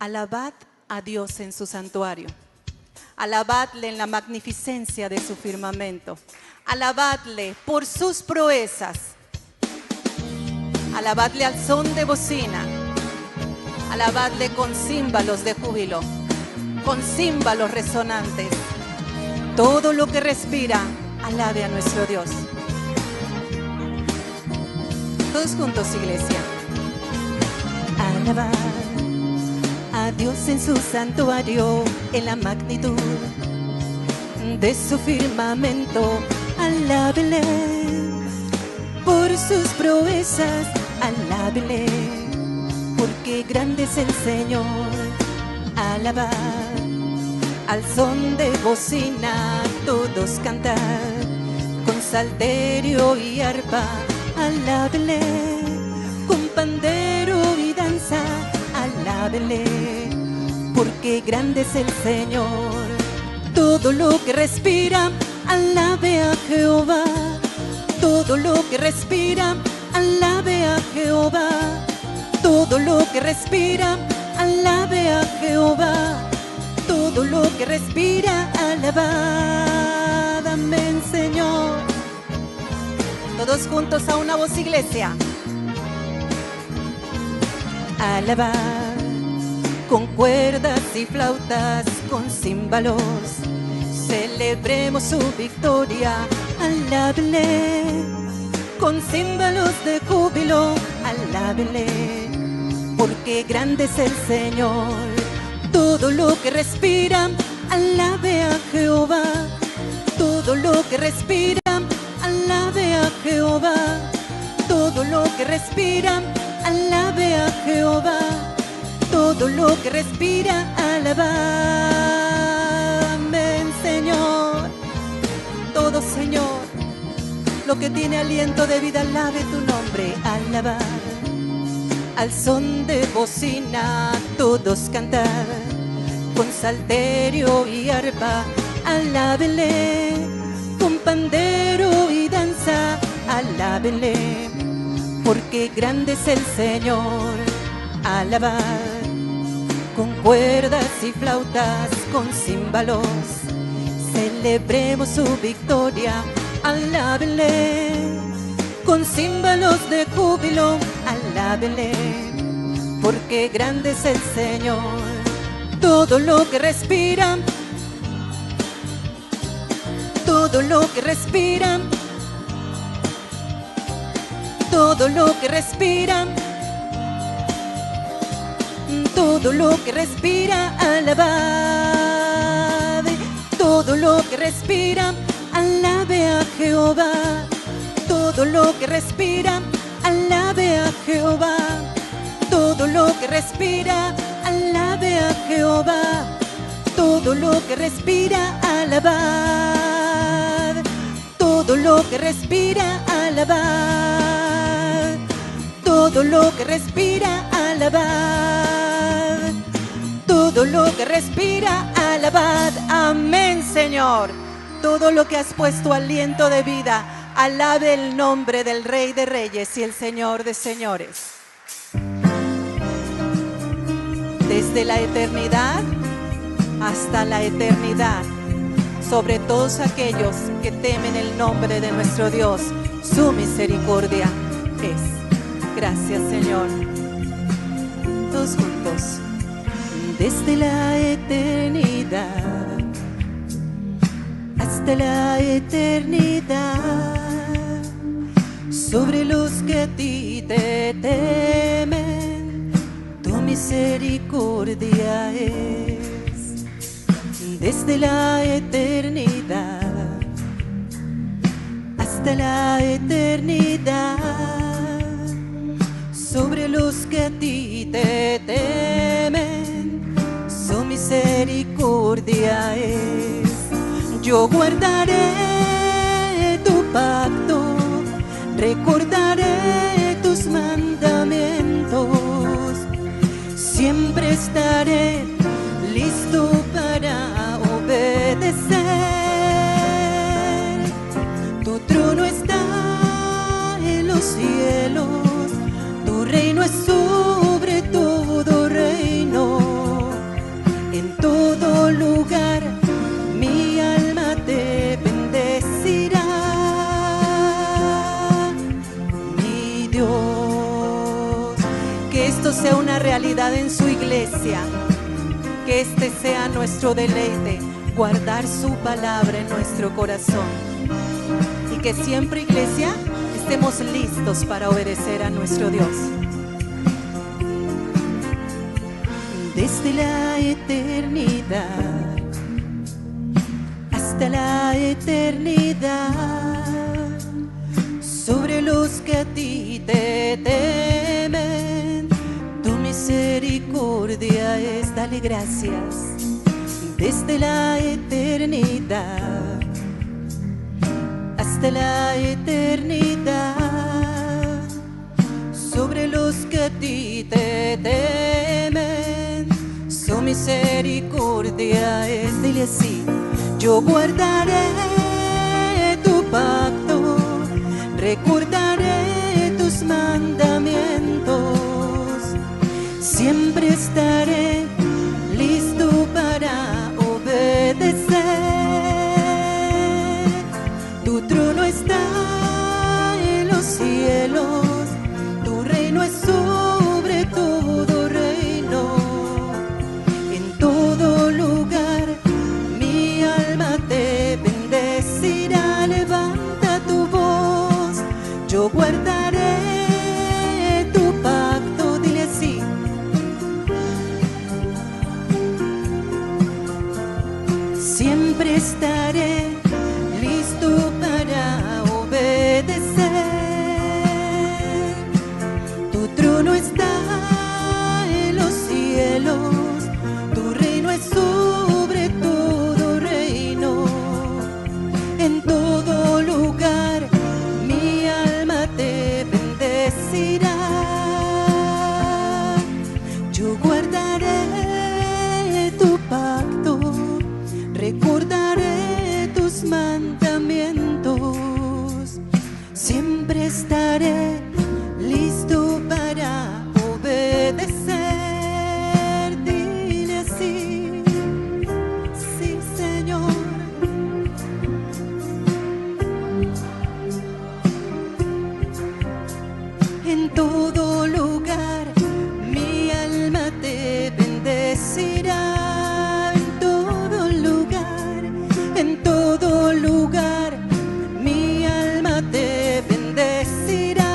Alabad a Dios en su santuario. Alabadle en la magnificencia de su firmamento. Alabadle por sus proezas. Alabadle al son de bocina. Alabadle con címbalos de júbilo, con címbalos resonantes. Todo lo que respira, alabe a nuestro Dios. Todos juntos, iglesia. Alabad a Dios en su santuario, en la magnitud de su firmamento. Alábele por sus proezas, alábele, porque grande es el Señor. Alabad al son de bocina, todos cantar con salterio y arpa. Alábele con pandero y danza. Alábele, porque grande es el Señor. Todo lo que respira, alabe a Jehová. Todo lo que respira, alabe a Jehová. Todo lo que respira, alabe a Jehová. Todo lo que respira, alabad. Amén, Señor. Todos juntos a una voz, iglesia. Alabad con cuerdas y flautas, con címbalos, celebremos su victoria. Alábele con címbalos de júbilo, alábele, porque grande es el Señor. Todo lo que respira, alabe a Jehová. Todo lo que respira, alabe a Jehová. Todo lo que respira, alabe a Jehová. Todo lo que respira, alabad. Amén, Señor. Todo, Señor, lo que tiene aliento de vida, alabe tu nombre. Alabad al son de bocina, todos cantar con salterio y arpa. Alábele con pandero y danza. Alábele, porque grande es el Señor. Alabad con cuerdas y flautas, con címbalos, celebremos su victoria. Alábele con címbalos de júbilo, alábele, porque grande es el Señor. Todo lo que respira, todo lo que respira, todo lo que respira, todo lo que respira, alabad. Todo lo que respira, alabe a Jehová. Todo lo que respira, alabe a Jehová. Todo lo que respira, alabe a Jehová. Todo lo que respira, alabad. Todo lo que respira, alabad. Todo lo que respira, alabad. Todo lo que respira, alabad. Amén, Señor. Todo lo que has puesto aliento de vida, alabe el nombre del Rey de Reyes y el Señor de Señores. Desde la eternidad hasta la eternidad, sobre todos aquellos que temen el nombre de nuestro Dios, su misericordia es. Gracias, Señor. Todos juntos. Desde la eternidad hasta la eternidad, sobre los que a ti te temen, tu misericordia es. Desde la eternidad hasta la eternidad, sobre los que a ti te temen, su misericordia es. Yo guardaré tu pacto, recordaré tus mandamientos, siempre estaré listo para obedecer. Tu trono está en los cielos, tu reino es sobre todo reino. Dios. Que esto sea una realidad en su iglesia, que este sea nuestro deleite, guardar su palabra en nuestro corazón. Y que siempre, iglesia, estemos listos para obedecer a nuestro Dios. Desde la eternidad hasta la eternidad, sobre los que a ti te temen, tu misericordia es, dale gracias. Desde la eternidad hasta la eternidad, sobre los que a ti te temen, su misericordia es, dile así. Yo guardaré tu pacto, recordaré tus mandamientos, siempre estaré listo para obedecer. Tu trono está en los cielos, tu reino es sobre todo reino. En todo lugar mi alma te bendecirá. Levanta tu voz, yo guardaré tu pacto, dile así. Siempre estaré listo para obedecer. Tu trono está en los cielos, tu reino es sobre todo reino. En todo lugar mi alma te bendecirá. Yo guardaré tu pacto, recordaré tus mandamientos, siempre estaré listo para obedecer. Dile así, sí, Señor. En todo lugar mi alma te bendecirá. En todo lugar mi alma te bendecirá.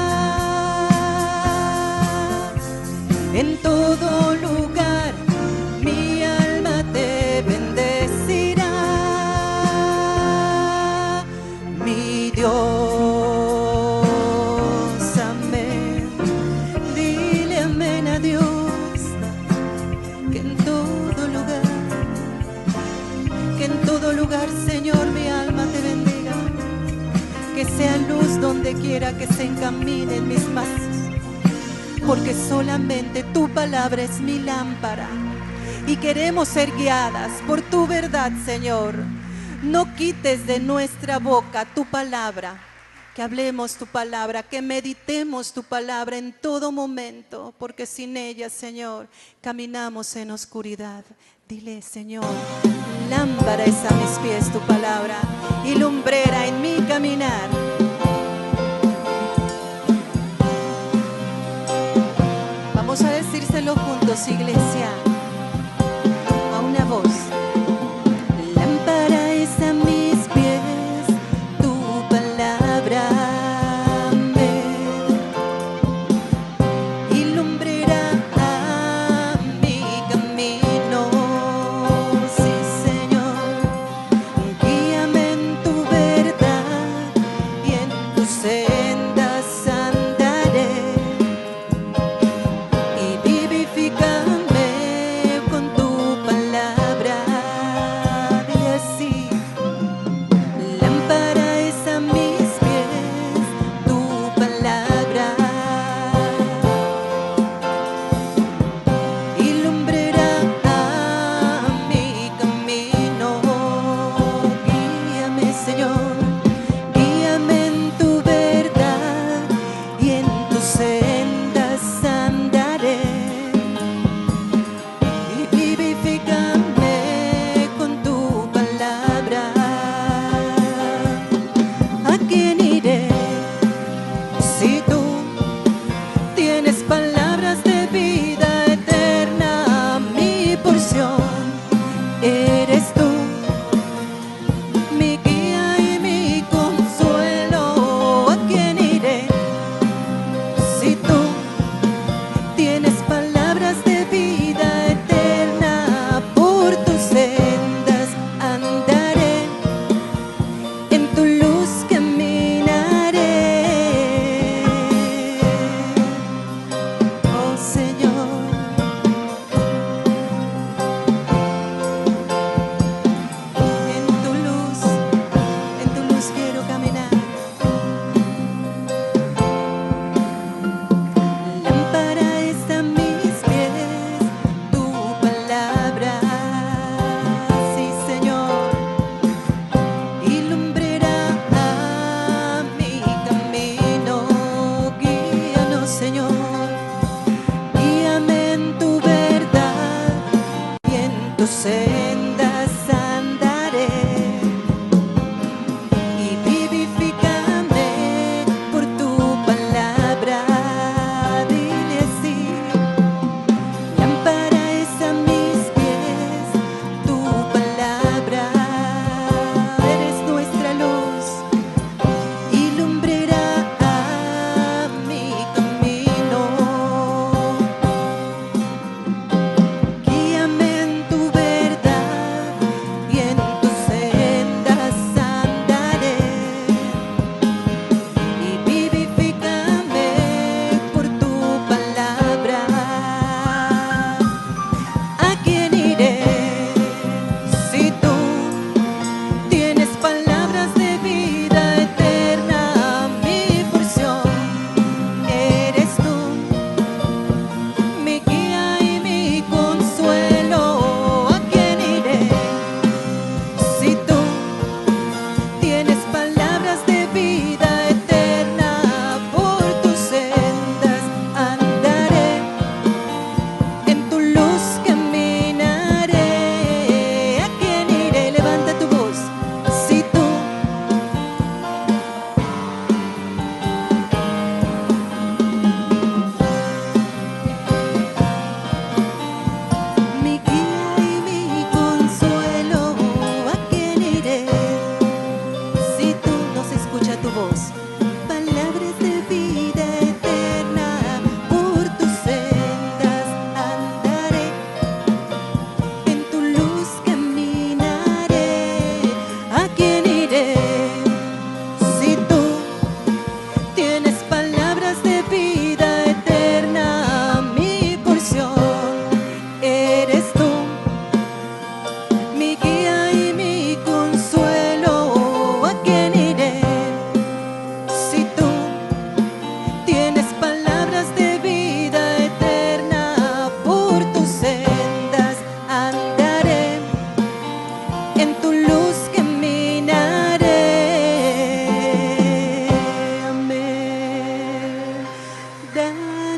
En todo lugar mi alma te bendecirá. Mi Dios, amén. Dile amén a Dios. Que en todo lugar, Señor, mi alma te bendiga. Que sea luz donde quiera que se encaminen mis pasos, porque solamente tu palabra es mi lámpara y queremos ser guiadas por tu verdad, Señor. No quites de nuestra boca tu palabra, que hablemos tu palabra, que meditemos tu palabra en todo momento, porque sin ella, Señor, caminamos en oscuridad. Dile, Señor, lámpara es a mis pies tu palabra y lumbrera en mi caminar. Vamos a decírselo juntos, iglesia, a una voz. Lámpara es a mis pies tu palabra, amén, y lumbrera a mi camino. Sí, Señor, guíame en tu verdad y en tus sendas andaré, y vivifícame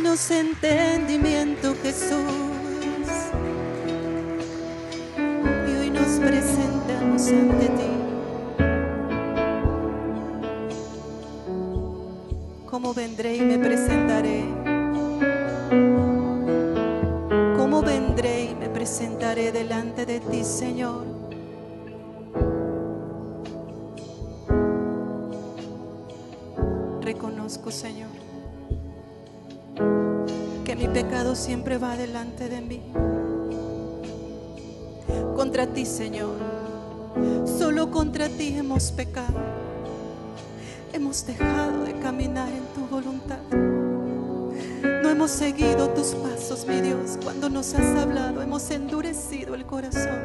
danos entendimiento, Jesús. Y hoy nos presentamos ante ti. ¿Cómo vendré y me presentaré? ¿Cómo vendré y me presentaré delante de ti, Señor? Reconozco, Señor, que mi pecado siempre va delante de mí. Contra ti, Señor, solo contra ti hemos pecado. Hemos dejado de caminar en tu voluntad. No hemos seguido tus pasos, mi Dios. Cuando nos has hablado, hemos endurecido el corazón.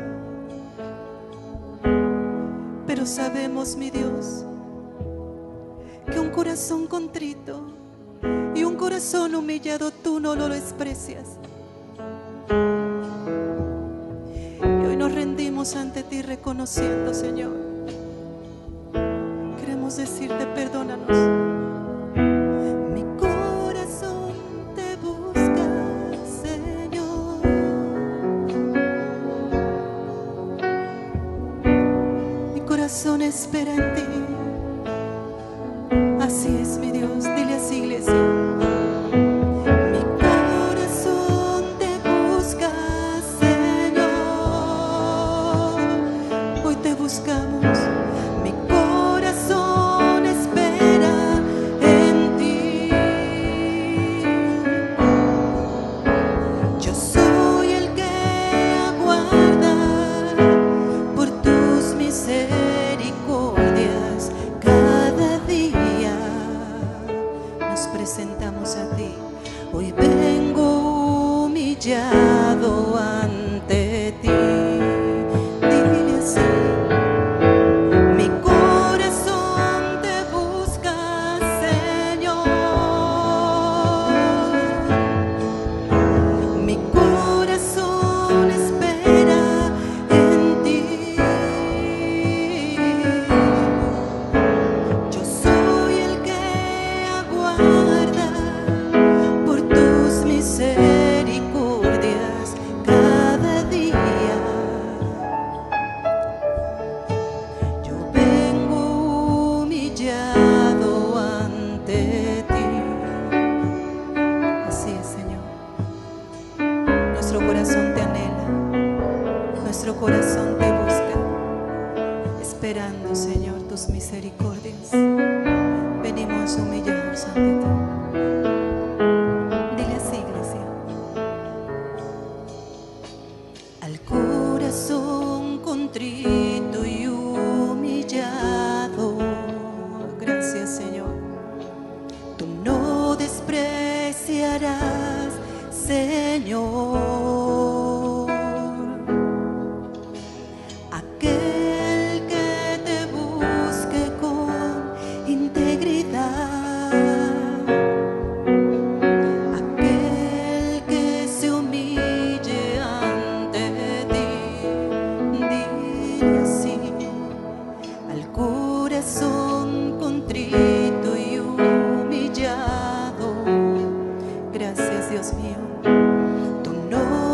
Pero sabemos, mi Dios, que un corazón contrito y un corazón humillado tú no lo desprecias. Y hoy nos rendimos ante ti reconociendo, Señor. Queremos decirte, perdónanos. Mi corazón te busca, Señor. Mi corazón espera en ti. Así es, mi Dios. Dile así, iglesia. Mi corazón te busca, Señor. Hoy te buscamos. Mi corazón espera en ti. Yo soy el que aguarda por tus misericordias. Cada día nos presentamos a ti. Hoy vengo humillado ante ti. Dile así. Mi corazón te busca, Señor. Mi corazón espera en ti. Yo soy el que aguarda por tus misericordias cada día. Yo vengo humillado ante ti. Así es, Señor. Nuestro corazón te anhela, nuestro corazón te busca, esperando, Señor, tus misericordias. Venimos humillados ante ti. Dile así, iglesia. Al corazón contrito y humillado, gracias, Señor. Tú no despreciarás, Señor. Aquel que te busque con integridad, aquel que se humille ante ti. Dile así. Al corazón contrito y humillado, gracias, Dios mío. Tú no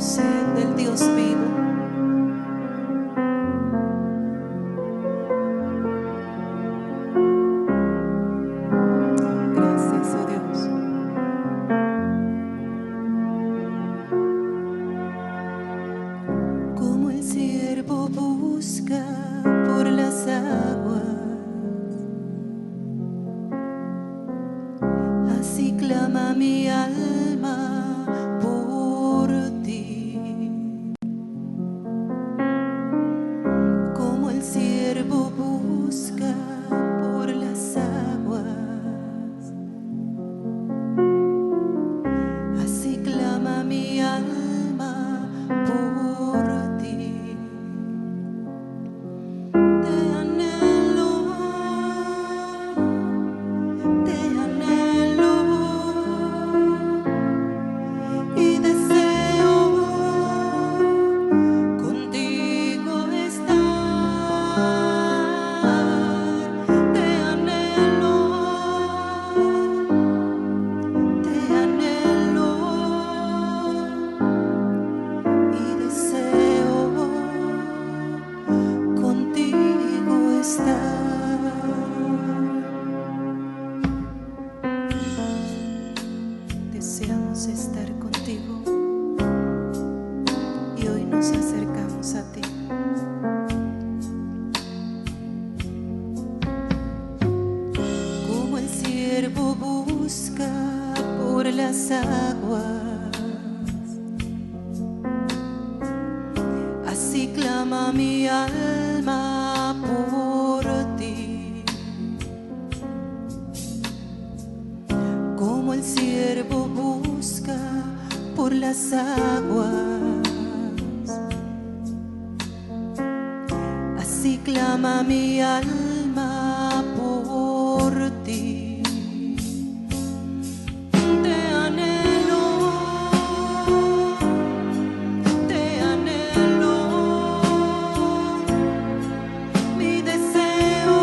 sed del Dios vivo. Gracias, oh Dios. Como el siervo busca por las aguas, así clama mi alma por ti. Como el siervo busca por las aguas, así clama mi alma por ti. Te anhelo, y deseo contigo estar. Te anhelo, y deseo contigo estar. Deseamos estar contigo y hoy nos acercamos a ti. Como el siervo busca por las aguas, así clama mi alma por ti. Como el siervo busca por las aguas, así clama mi alma por ti. Te anhelo, mi deseo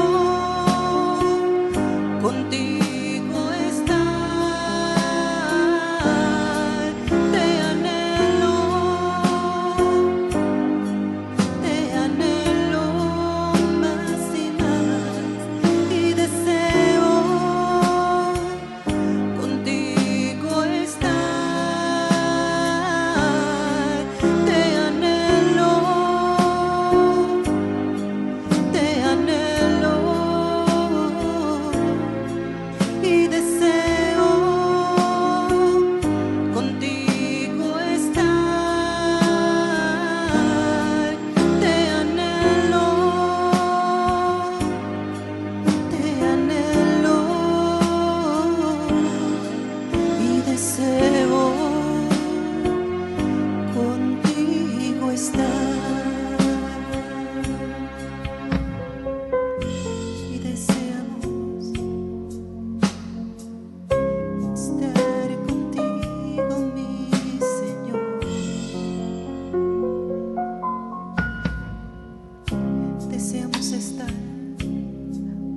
contigo estar. Te anhelo más y más, y deseo contigo estar. Te anhelo, y deseo contigo estar. Te anhelo, y deseo contigo estar. Y deseamos estar contigo, mi Señor. Deseamos estar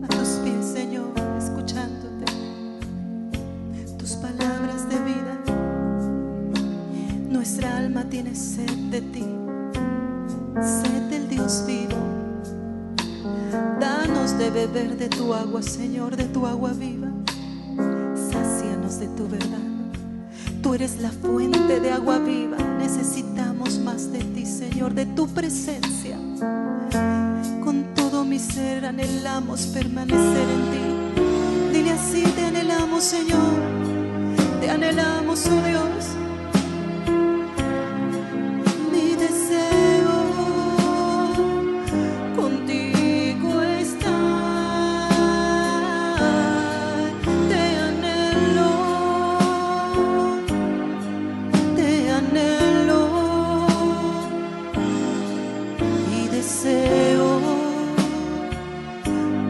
a tus pies, Señor, escuchándote, tus palabras de vida. Nuestra alma tiene sed de ti, sed del Dios vivo. Danos de beber de tu agua, Señor, de tu agua viva. Sácianos de tu verdad. Tú eres la fuente de agua viva. Necesitamos más de ti, Señor, de tu presencia. Con todo mi ser anhelamos permanecer en ti. Dile así: te anhelamos, Señor. Te anhelamos, oh Dios. Mi deseo contigo estar. Te anhelo, y deseo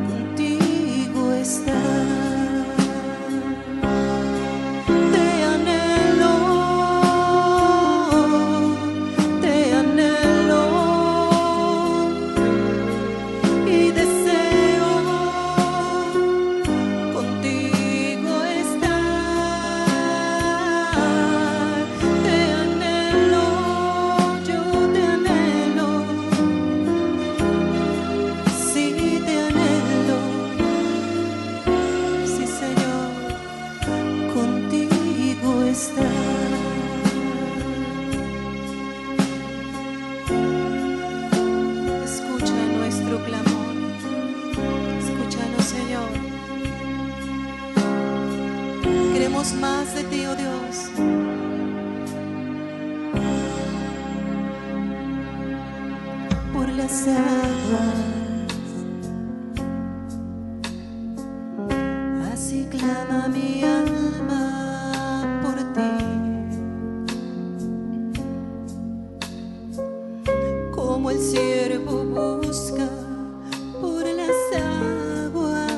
contigo estar. Te anhelo, estás. Escucha nuestro clamor, escúchanos, Señor. Queremos más de ti, oh Dios. Por las aguas, así clama mi alma por ti. Como el siervo busca por las aguas,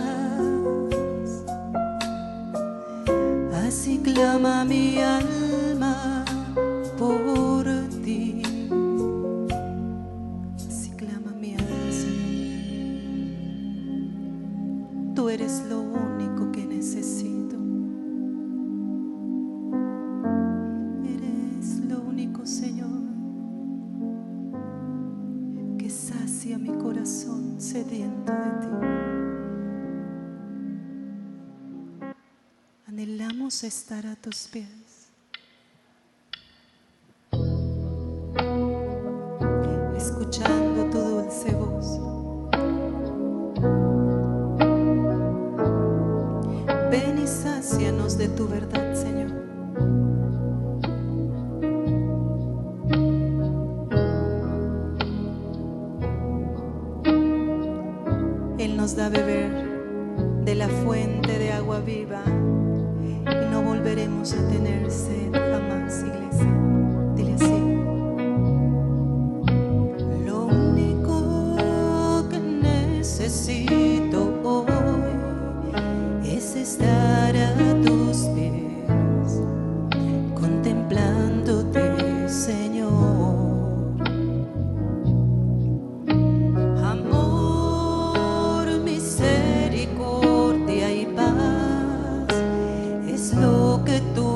así clama mi alma por ti. Así clama mi alma, Señor. Tú eres lo único que necesito. Eres lo único, Señor, que sacia mi corazón sediento de ti. Anhelamos estar a tus pies, escuchando tu dulce voz. Ven y sácianos de tu verdad, Señor. Él nos da a beber de la fuente de agua viva y no volveremos a tener sed jamás, iglesia. Dile así. Lo único que necesito hoy es estar a tus pies, contemplándote, Señor. Amor, misericordia y paz es lo que tú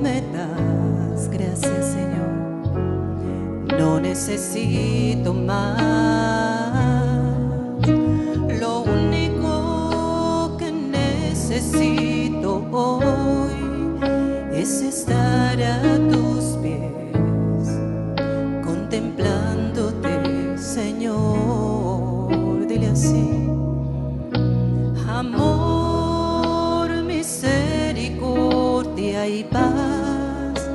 me das. Gracias, Señor. No necesito más. Lo único que necesito hoy es estar a tus pies, contemplándote, Señor. Dile así. Amor, misericordia y paz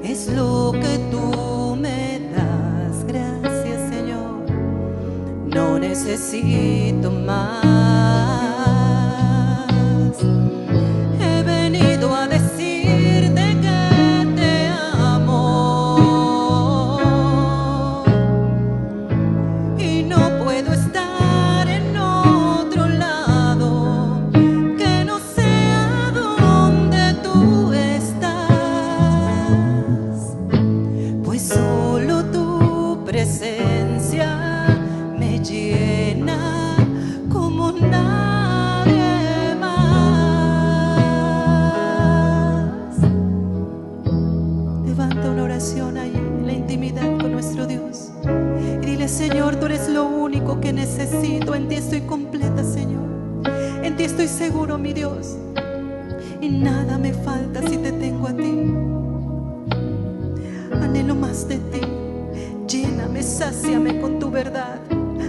es lo que tú me das. Gracias, Señor. No necesito más. He venido a decirte que te amo y no puedo estar en otro lado que no sea donde tú estás, pues solo tu presencia me llena como nadie más. Levanta una oración ahí en la intimidad con nuestro Dios y dile: Señor, tú eres lo único que necesito. En ti estoy completa, Señor. En ti estoy seguro, mi Dios, y nada me falta si te tengo a ti. Anhelo más de ti. Lléname, sáciame con tu verdad.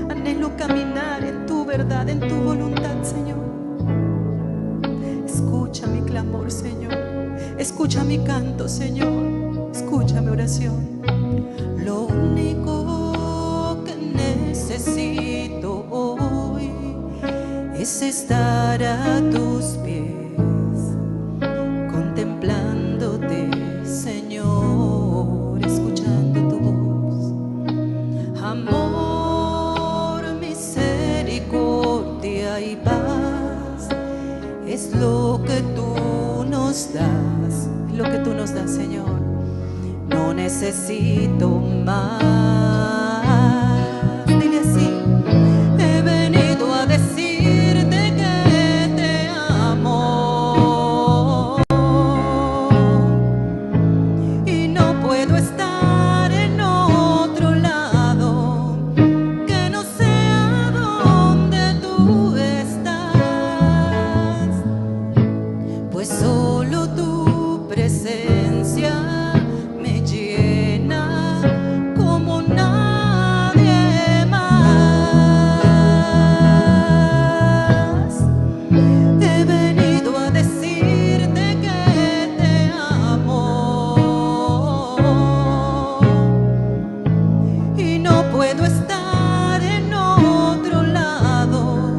Anhelo caminar en tu verdad, en tu voluntad, Señor. Escucha mi clamor, Señor. Escucha mi canto, Señor. Escucha mi oración. Lo único que necesito hoy es estar a tus pies, contemplándote, Señor, escuchando tu voz. Amor, misericordia y paz es lo que tú nos das, lo que tú nos das, Señor. No necesito más. Dile así: he venido a decirte que te amo y no puedo estar en otro lado que no sea donde tú estás, pues solo tu presencia presencia me llena como nadie más. He venido a decirte que te amo y no puedo estar en otro lado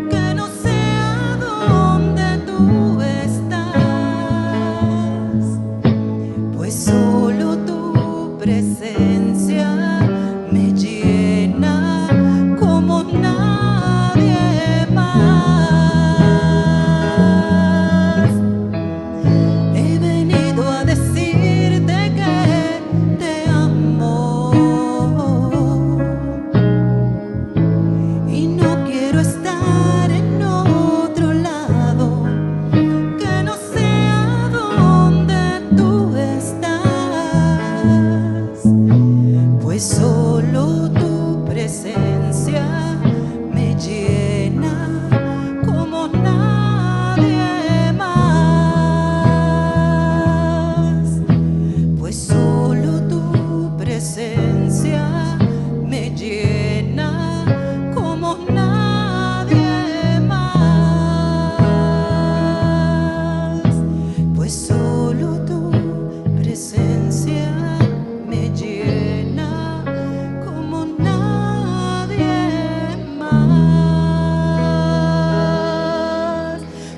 que no sea donde tú estás, pues solo tu presencia me llena como nadie más. He venido a decirte que te amo y no quiero estar en otro lado que no sea donde tú estás, pues solo tu presencia me llena como nadie más, pues solo tu presencia me llena como nadie más, pues solo tu presencia me llena como nadie más.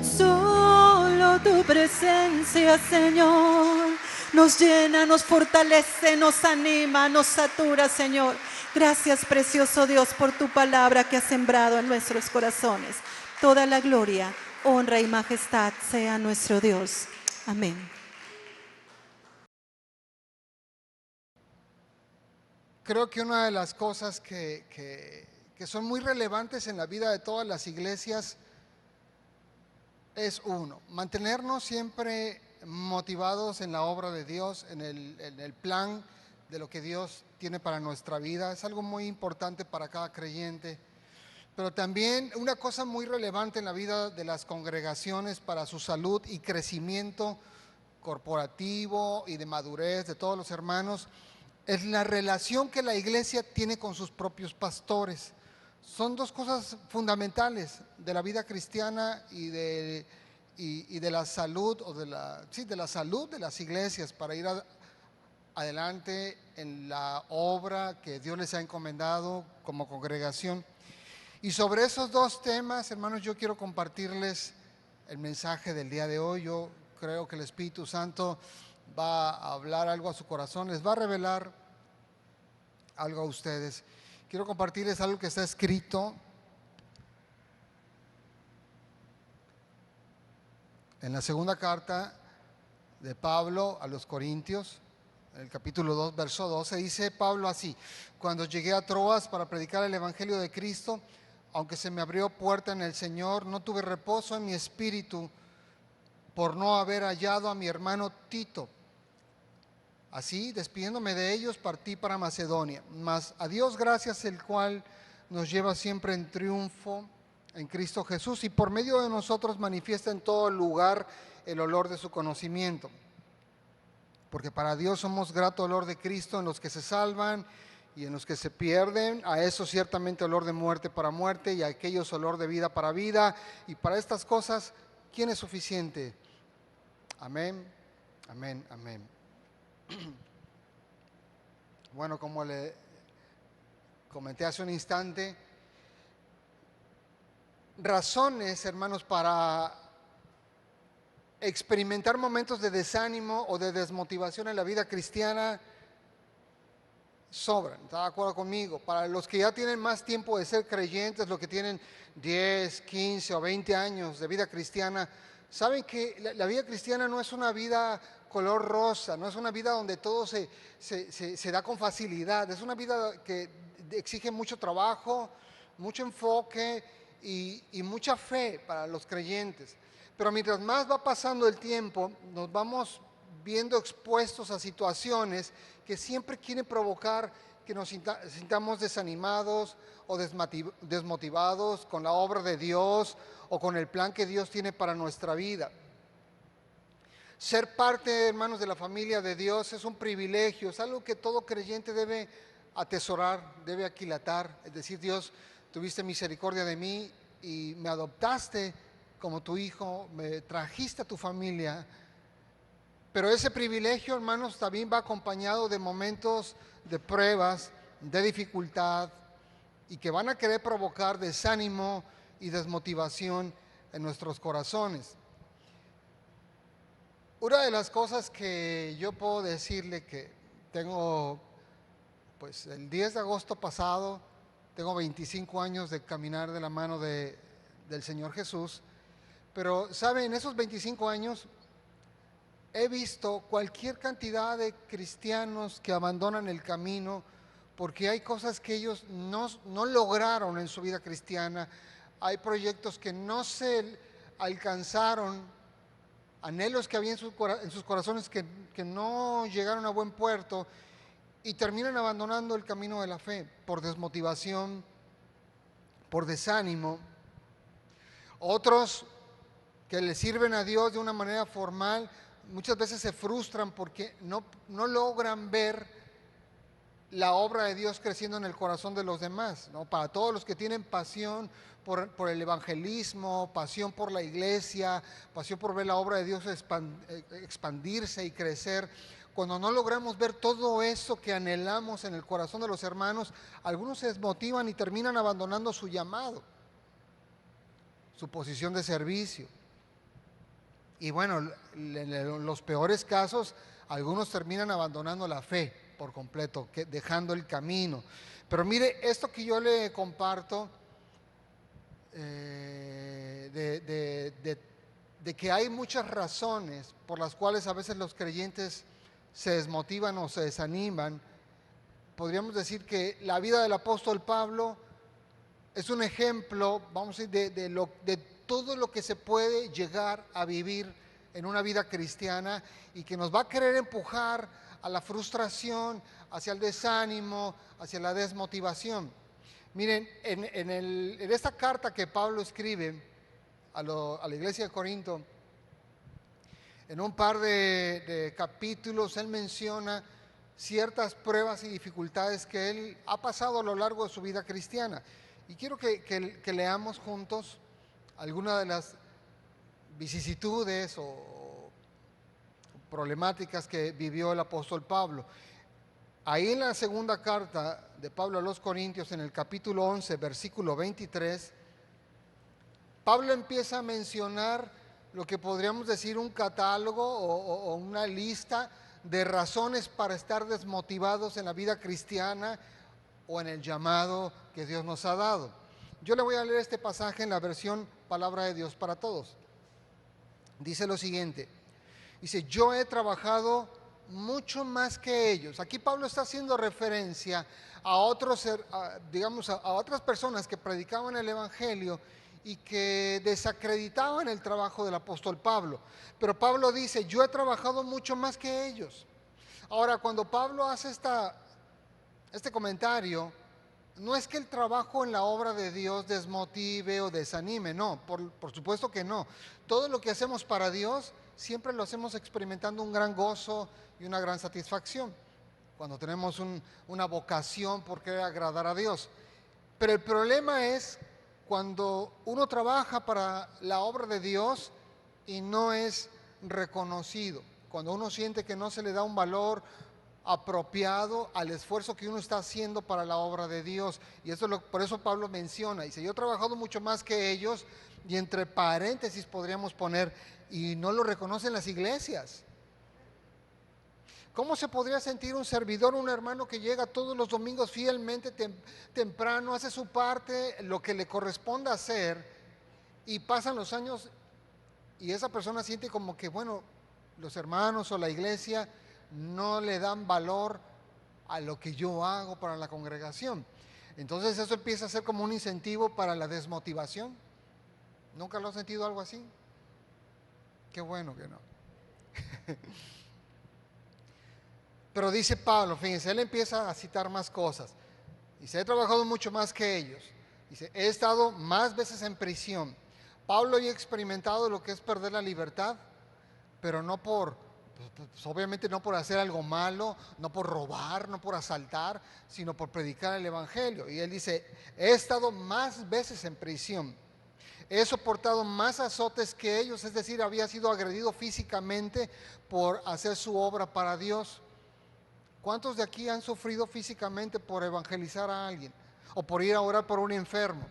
Solo tu presencia, Señor, nos llena, nos fortalece, nos anima, nos satura, Señor. Gracias, precioso Dios, por tu palabra que has sembrado en nuestros corazones. Toda la gloria, honra y majestad sea nuestro Dios. Amén. Creo que una de las cosas que son muy relevantes en la vida de todas las iglesias es mantenernos siempre motivados en la obra de Dios, en el plan de lo que Dios tiene para nuestra vida. Es algo muy importante para cada creyente. Pero también una cosa muy relevante en la vida de las congregaciones para su salud y crecimiento corporativo y de madurez de todos los hermanos es la relación que la iglesia tiene con sus propios pastores. Son dos cosas fundamentales de la vida cristiana y de la salud, de la salud de las iglesias para ir adelante en la obra que Dios les ha encomendado como congregación. Y sobre esos dos temas, hermanos, yo quiero compartirles el mensaje del día de hoy. Yo creo que el Espíritu Santo va a hablar algo a su corazón, les va a revelar algo a ustedes. Quiero compartirles algo que está escrito en la segunda carta de Pablo a los Corintios, en el capítulo 2, verso 12, dice Pablo así: cuando llegué a Troas para predicar el Evangelio de Cristo, aunque se me abrió puerta en el Señor, no tuve reposo en mi espíritu por no haber hallado a mi hermano Tito. Así, despidiéndome de ellos, partí para Macedonia. Mas a Dios gracias, el cual nos lleva siempre en triunfo en Cristo Jesús, y por medio de nosotros manifiesta en todo lugar el olor de su conocimiento. Porque para Dios somos grato olor de Cristo en los que se salvan y en los que se pierden. A eso ciertamente olor de muerte para muerte, y a aquellos olor de vida para vida. Y para estas cosas, ¿quién es suficiente? Amén, amén, amén. Bueno, como le comenté hace un instante, razones, hermanos, para experimentar momentos de desánimo o de desmotivación en la vida cristiana sobran. ¿Está de acuerdo conmigo? Para los que ya tienen más tiempo de ser creyentes, los que tienen 10, 15 o 20 años de vida cristiana, saben que la vida cristiana no es una vida color rosa, no es una vida donde todo se da con facilidad. Es una vida que exige mucho trabajo, mucho enfoque y mucha fe para los creyentes. Pero mientras más va pasando el tiempo, nos vamos viendo expuestos a situaciones que siempre quieren provocar que nos sintamos desanimados o desmotivados con la obra de Dios o con el plan que Dios tiene para nuestra vida. Ser parte, hermanos, de la familia de Dios es un privilegio, es algo que todo creyente debe atesorar, debe aquilatar. Es decir, Dios, tuviste misericordia de mí y me adoptaste como tu hijo, me trajiste a tu familia. Pero ese privilegio, hermanos, también va acompañado de momentos de pruebas, de dificultad, y que van a querer provocar desánimo y desmotivación en nuestros corazones. Una de las cosas que yo puedo decirle que tengo, pues el 10 de agosto pasado, tengo 25 años de caminar de la mano del Señor Jesús, pero sabe, en esos 25 años he visto cualquier cantidad de cristianos que abandonan el camino porque hay cosas que ellos no lograron en su vida cristiana, hay proyectos que no se alcanzaron, anhelos que había en sus corazones que no llegaron a buen puerto y terminan abandonando el camino de la fe por desmotivación, por desánimo. Otros que le sirven a Dios de una manera formal, muchas veces se frustran porque no logran ver la obra de Dios creciendo en el corazón de los demás, ¿no? Para todos los que tienen pasión por el evangelismo, pasión por la iglesia, pasión por ver la obra de Dios expandirse y crecer, cuando no logramos ver todo eso que anhelamos en el corazón de los hermanos, algunos se desmotivan y terminan abandonando su llamado, su posición de servicio. Y bueno, en los peores casos, algunos terminan abandonando la fe por completo, dejando el camino. Pero mire, esto que yo le comparto, de que hay muchas razones por las cuales a veces los creyentes se desmotivan o se desaniman, podríamos decir que la vida del apóstol Pablo es un ejemplo, vamos a decir, de todo lo que se puede llegar a vivir en una vida cristiana y que nos va a querer empujar a la frustración, hacia el desánimo, hacia la desmotivación. Miren, en esta carta que Pablo escribe a la iglesia de Corinto, en un par de capítulos él menciona ciertas pruebas y dificultades que él ha pasado a lo largo de su vida cristiana. Y quiero que leamos juntos algunas de las vicisitudes o problemáticas que vivió el apóstol Pablo. Ahí en la segunda carta de Pablo a los Corintios, en el capítulo 11, versículo 23, Pablo empieza a mencionar lo que podríamos decir un catálogo o una lista de razones para estar desmotivados en la vida cristiana o en el llamado que Dios nos ha dado. Yo le voy a leer este pasaje en la versión Palabra de Dios para Todos. Dice lo siguiente, dice, yo he trabajado mucho más que ellos. Aquí Pablo está haciendo referencia a otros, digamos, a otras personas que predicaban el Evangelio y que desacreditaban el trabajo del apóstol Pablo. Pero Pablo dice, yo he trabajado mucho más que ellos. Ahora, cuando Pablo hace este comentario, no es que el trabajo en la obra de Dios desmotive o desanime, no, por supuesto que no. Todo lo que hacemos para Dios siempre lo hacemos experimentando un gran gozo y una gran satisfacción, cuando tenemos una vocación por querer agradar a Dios. Pero el problema es cuando uno trabaja para la obra de Dios y no es reconocido, cuando uno siente que no se le da un valor apropiado al esfuerzo que uno está haciendo para la obra de Dios. Y eso por eso Pablo menciona, dice, yo he trabajado mucho más que ellos, y entre paréntesis podríamos poner, y no lo reconocen las iglesias. ¿Cómo se podría sentir un servidor, un hermano que llega todos los domingos fielmente, temprano, hace su parte, lo que le corresponda hacer, y pasan los años y esa persona siente como que, bueno, los hermanos o la iglesia no le dan valor a lo que yo hago para la congregación? Entonces eso empieza a ser como un incentivo para la desmotivación. ¿Nunca lo has sentido algo así? Qué bueno que no. Pero dice Pablo, fíjense, él empieza a citar más cosas. Dice, he trabajado mucho más que ellos. Dice, he estado más veces en prisión. Pablo había experimentado lo que es perder la libertad, pero no pues, obviamente no por hacer algo malo, no por robar, no por asaltar, sino por predicar el Evangelio. Y él dice, he estado más veces en prisión, he soportado más azotes que ellos, es decir, había sido agredido físicamente por hacer su obra para Dios. ¿Cuántos de aquí han sufrido físicamente por evangelizar a alguien o por ir a orar por un enfermo?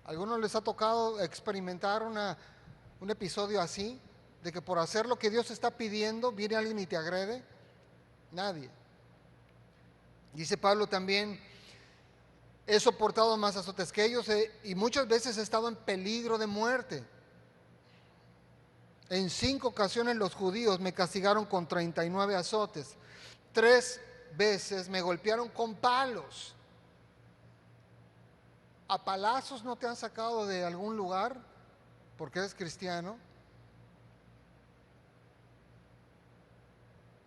¿A algunos les ha tocado experimentar un episodio así, de que por hacer lo que Dios está pidiendo viene alguien y te agrede? Nadie. Dice Pablo también, he soportado más azotes que ellos y muchas veces he estado en peligro de muerte. En 5 ocasiones los judíos me castigaron con 39 azotes. 3 veces me golpearon con palos. ¿A palazos no te han sacado de algún lugar porque eres cristiano?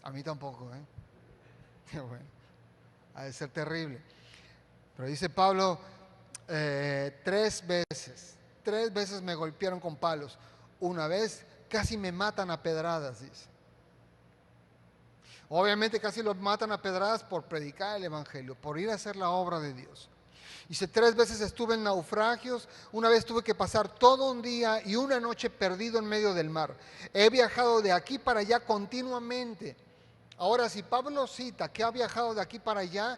A mí tampoco, Bueno, ha de ser terrible. Pero dice Pablo, 3 veces me golpearon con palos. Una vez casi me matan a pedradas, dice. Obviamente casi los matan a pedradas por predicar el Evangelio, por ir a hacer la obra de Dios. Dice, 3 veces estuve en naufragios, una vez tuve que pasar todo un día y una noche perdido en medio del mar. He viajado de aquí para allá continuamente. Ahora, si Pablo cita que ha viajado de aquí para allá,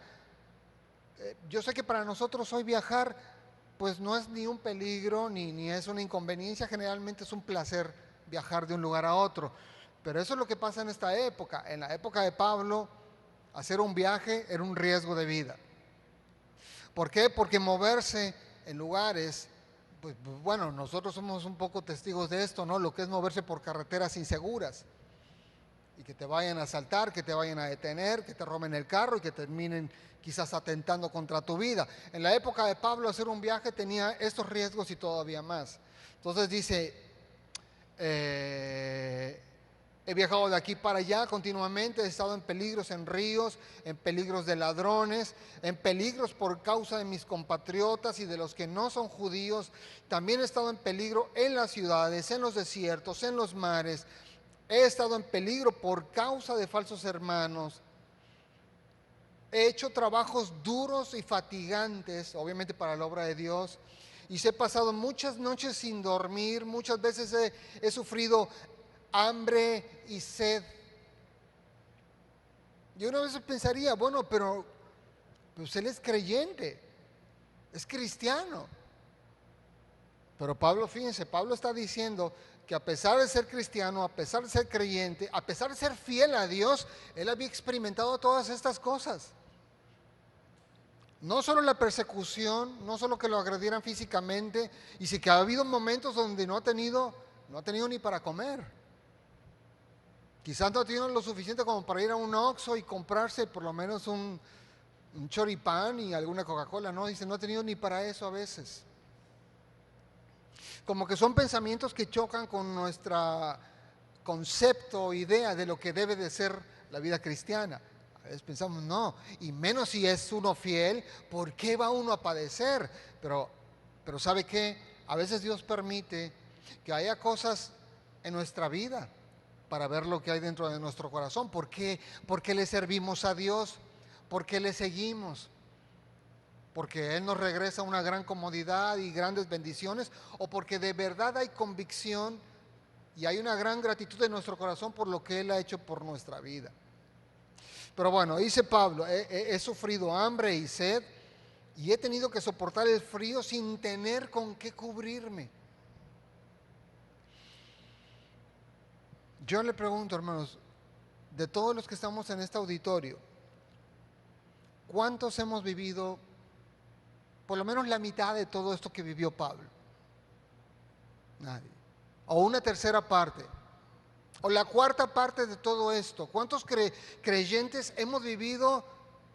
yo sé que para nosotros hoy viajar pues no es ni un peligro ni es una inconveniencia, generalmente es un placer viajar de un lugar a otro. Pero eso es lo que pasa en esta época. En la época de Pablo, hacer un viaje era un riesgo de vida. ¿Por qué? Porque moverse en lugares, pues bueno, nosotros somos un poco testigos de esto, ¿no? Lo que es moverse por carreteras inseguras y que te vayan a asaltar, que te vayan a detener, que te roben el carro y que terminen quizás atentando contra tu vida. En la época de Pablo hacer un viaje tenía estos riesgos y todavía más. Entonces dice, he viajado de aquí para allá continuamente, he estado en peligros en ríos, en peligros de ladrones, en peligros por causa de mis compatriotas y de los que no son judíos. También he estado en peligro en las ciudades, en los desiertos, en los mares. He estado en peligro por causa de falsos hermanos. He hecho trabajos duros y fatigantes, obviamente para la obra de Dios. Y he pasado muchas noches sin dormir, muchas veces he sufrido hambre y sed. Y una vez pensaría, bueno, pero pues él es creyente, es cristiano. Pero Pablo, fíjense, Pablo está diciendo que a pesar de ser cristiano, a pesar de ser creyente, a pesar de ser fiel a Dios, él había experimentado todas estas cosas. No solo la persecución, no solo que lo agredieran físicamente, y sí que ha habido momentos donde no ha tenido ni para comer. Quizás no ha tenido lo suficiente como para ir a un Oxxo y comprarse por lo menos un choripán y alguna Coca-Cola, no, dice, no ha tenido ni para eso a veces. Como que son pensamientos que chocan con nuestra concepto o idea de lo que debe de ser la vida cristiana. A veces pensamos, no, y menos si es uno fiel, ¿por qué va uno a padecer? Pero ¿sabe qué? A veces Dios permite que haya cosas en nuestra vida para ver lo que hay dentro de nuestro corazón. ¿Por qué? Porque le servimos a Dios, porque le seguimos, porque Él nos regresa una gran comodidad y grandes bendiciones, o porque de verdad hay convicción y hay una gran gratitud en nuestro corazón por lo que Él ha hecho por nuestra vida. Pero bueno, dice Pablo, he sufrido hambre y sed y he tenido que soportar el frío sin tener con qué cubrirme. Yo le pregunto, hermanos, de todos los que estamos en este auditorio, ¿cuántos hemos vivido por lo menos la mitad de todo esto que vivió Pablo? Nadie. O una tercera parte. O la cuarta parte de todo esto. ¿Cuántos creyentes hemos vivido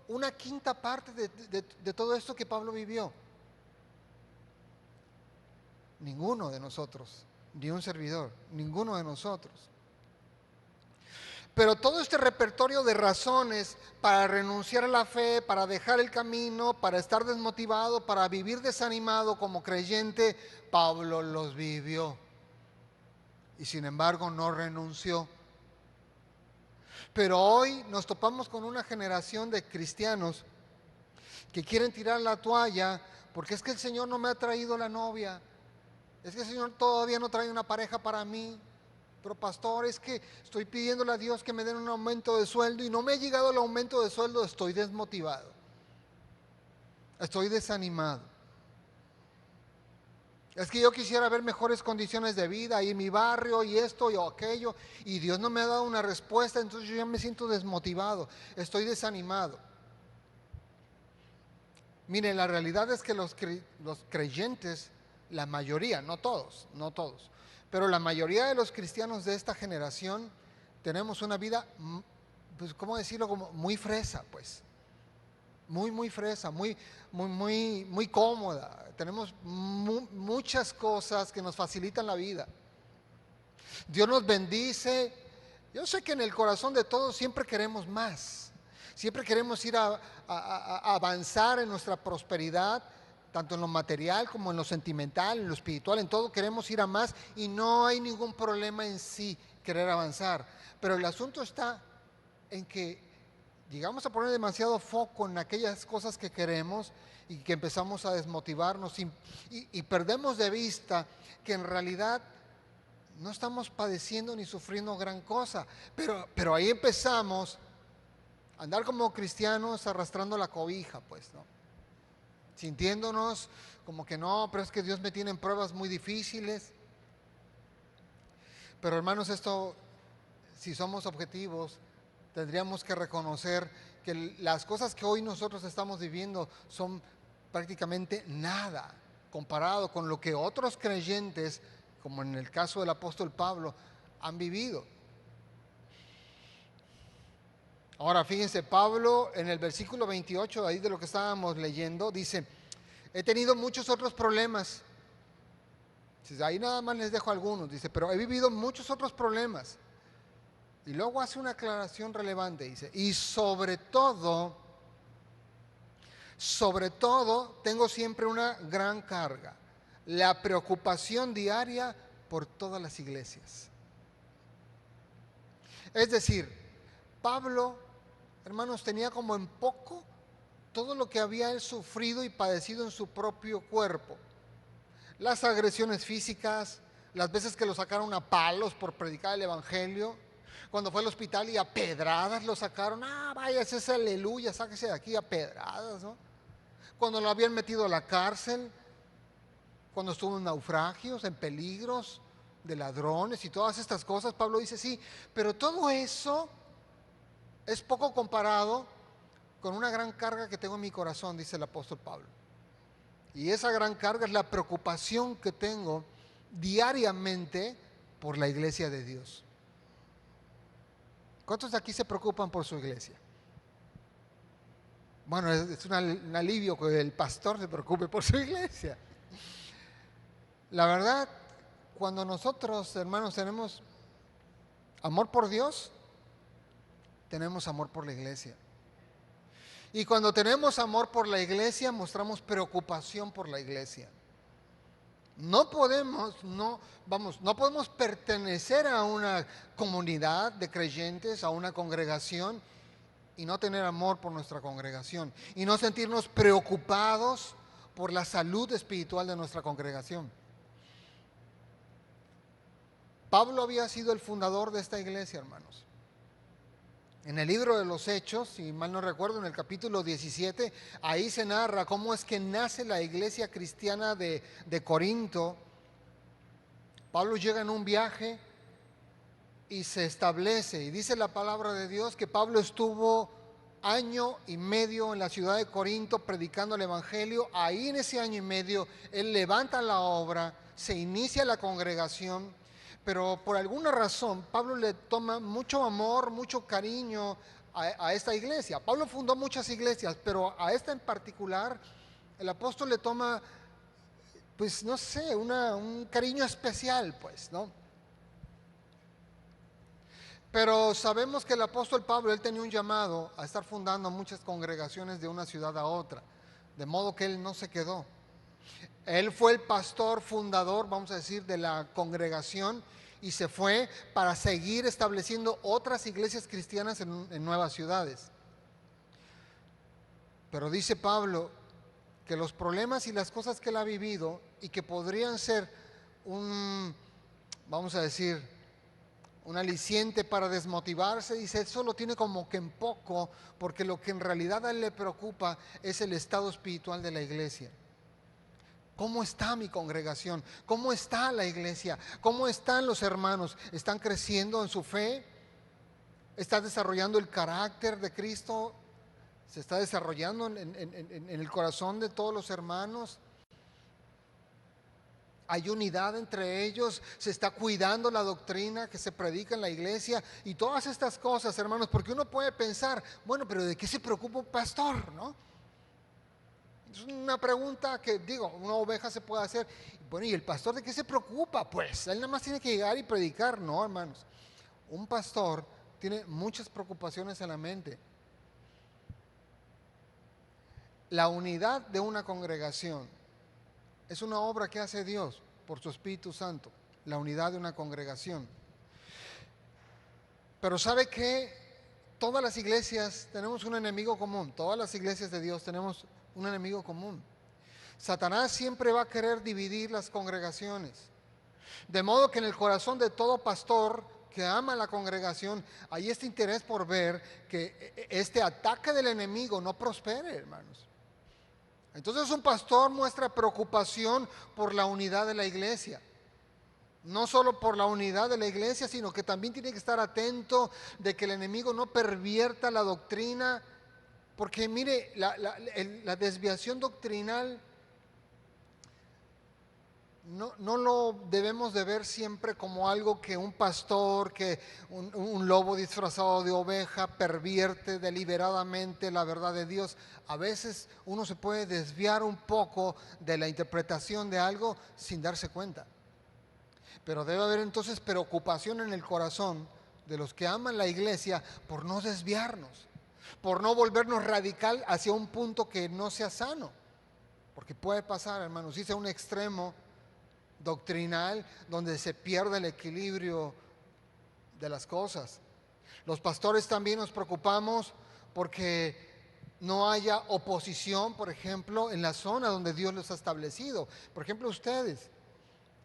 una quinta parte de todo esto que Pablo vivió? Ninguno de nosotros, ni un servidor, ninguno de nosotros. Pero todo este repertorio de razones para renunciar a la fe, para dejar el camino, para estar desmotivado, para vivir desanimado como creyente, Pablo los vivió. y sin embargo no renunció. Pero hoy nos topamos con una generación de cristianos que quieren tirar la toalla porque es que el Señor no me ha traído la novia, es que el Señor todavía no trae una pareja para mí. Pero pastor, es que estoy pidiéndole a Dios que me den un aumento de sueldo y no me ha llegado el aumento de sueldo, estoy desmotivado, estoy desanimado. Es que yo quisiera ver mejores condiciones de vida ahí en mi barrio y esto y aquello, y Dios no me ha dado una respuesta, entonces yo ya me siento desmotivado, estoy desanimado. Miren, la realidad es que los creyentes, la mayoría, no todos, pero la mayoría de los cristianos de esta generación tenemos una vida, pues, ¿cómo decirlo? Como muy fresa, pues. Muy fresa, muy cómoda. Tenemos muchas cosas que nos facilitan la vida. Dios nos bendice. Yo sé que en el corazón de todos siempre queremos más. Siempre queremos ir a avanzar en nuestra prosperidad, tanto en lo material como en lo sentimental, en lo espiritual, en todo queremos ir a más y no hay ningún problema en sí querer avanzar. Pero el asunto está en que llegamos a poner demasiado foco en aquellas cosas que queremos y que empezamos a desmotivarnos y perdemos de vista que en realidad no estamos padeciendo ni sufriendo gran cosa, pero ahí empezamos a andar como cristianos arrastrando la cobija, pues, ¿no? Sintiéndonos como que no, pero es que Dios me tiene en pruebas muy difíciles. Pero hermanos, esto, si somos objetivos, tendríamos que reconocer que las cosas que hoy nosotros estamos viviendo son prácticamente nada comparado con lo que otros creyentes, como en el caso del apóstol Pablo, han vivido. Ahora fíjense, Pablo en el versículo 28, ahí de lo que estábamos leyendo, dice, he tenido muchos otros problemas. Ahí nada más les dejo algunos, dice, pero he vivido muchos otros problemas. Y luego hace una aclaración relevante, dice, y sobre todo tengo siempre una gran carga, la preocupación diaria por todas las iglesias. Es decir, Pablo, hermanos, tenía como en poco todo lo que había él sufrido y padecido en su propio cuerpo. Las agresiones físicas, las veces que lo sacaron a palos por predicar el evangelio, cuando fue al hospital y a pedradas lo sacaron, vaya, ese es aleluya, sáquese de aquí a pedradas, ¿no? Cuando lo habían metido a la cárcel, cuando estuvo en naufragios, en peligros de ladrones y todas estas cosas, Pablo dice, sí, pero todo eso es poco comparado con una gran carga que tengo en mi corazón, dice el apóstol Pablo. Y esa gran carga es la preocupación que tengo diariamente por la iglesia de Dios. ¿Cuántos de aquí se preocupan por su iglesia? Bueno, es un alivio que el pastor se preocupe por su iglesia. La verdad, cuando nosotros, hermanos, tenemos amor por Dios, tenemos amor por la iglesia. Y cuando tenemos amor por la iglesia, mostramos preocupación por la iglesia. No podemos pertenecer a una comunidad de creyentes, a una congregación, y no tener amor por nuestra congregación, y no sentirnos preocupados por la salud espiritual de nuestra congregación. Pablo había sido el fundador de esta iglesia, hermanos. En el libro de los Hechos, si mal no recuerdo, en el capítulo 17, ahí se narra cómo es que nace la iglesia cristiana de Corinto. Pablo llega en un viaje y se establece, y dice la palabra de Dios que Pablo estuvo 1 año y medio en la ciudad de Corinto predicando el evangelio. Ahí en ese 1 año y medio él levanta la obra, se inicia la congregación. Pero por alguna razón Pablo le toma mucho amor, mucho cariño a esta iglesia. Pablo fundó muchas iglesias, pero a esta en particular el apóstol le toma, pues no sé, un cariño especial, pues, ¿no? Pero sabemos que el apóstol Pablo, él tenía un llamado a estar fundando muchas congregaciones de una ciudad a otra, de modo que él no se quedó. Él fue el pastor fundador, vamos a decir, de la congregación, y se fue para seguir estableciendo otras iglesias cristianas en nuevas ciudades. Pero dice Pablo que los problemas y las cosas que él ha vivido y que podrían ser vamos a decir, un aliciente para desmotivarse, dice, eso lo tiene como que en poco, porque lo que en realidad a él le preocupa es el estado espiritual de la iglesia. ¿Cómo está mi congregación? ¿Cómo está la iglesia? ¿Cómo están los hermanos? ¿Están creciendo en su fe? ¿Está desarrollando el carácter de Cristo? ¿Se está desarrollando en el corazón de todos los hermanos? ¿Hay unidad entre ellos? ¿Se está cuidando la doctrina que se predica en la iglesia? Y todas estas cosas, hermanos, porque uno puede pensar, bueno, pero ¿de qué se preocupa un pastor, no? Es una pregunta que, digo, una oveja se puede hacer. Bueno, ¿y el pastor de qué se preocupa? Pues él nada más tiene que llegar y predicar. No, hermanos. Un pastor tiene muchas preocupaciones en la mente. La unidad de una congregación es una obra que hace Dios por su Espíritu Santo. La unidad de una congregación. Pero ¿sabe qué? Todas las iglesias tenemos un enemigo común. Todas las iglesias de Dios tenemos un enemigo común. Satanás siempre va a querer dividir las congregaciones. De modo que en el corazón de todo pastor que ama la congregación hay este interés por ver que este ataque del enemigo no prospere, hermanos. Entonces un pastor muestra preocupación por la unidad de la iglesia. No solo por la unidad de la iglesia, sino que también tiene que estar atento de que el enemigo no pervierta la doctrina. Porque mire, la desviación doctrinal no lo debemos de ver siempre como algo que un pastor, que un lobo disfrazado de oveja pervierte deliberadamente la verdad de Dios. A veces uno se puede desviar un poco de la interpretación de algo sin darse cuenta. Pero debe haber entonces preocupación en el corazón de los que aman la iglesia por no desviarnos, por no volvernos radical hacia un punto que no sea sano. Porque puede pasar, hermanos, irse a un extremo doctrinal donde se pierde el equilibrio de las cosas. Los pastores también nos preocupamos porque no haya oposición, por ejemplo, en la zona donde Dios los ha establecido. Por ejemplo, ustedes,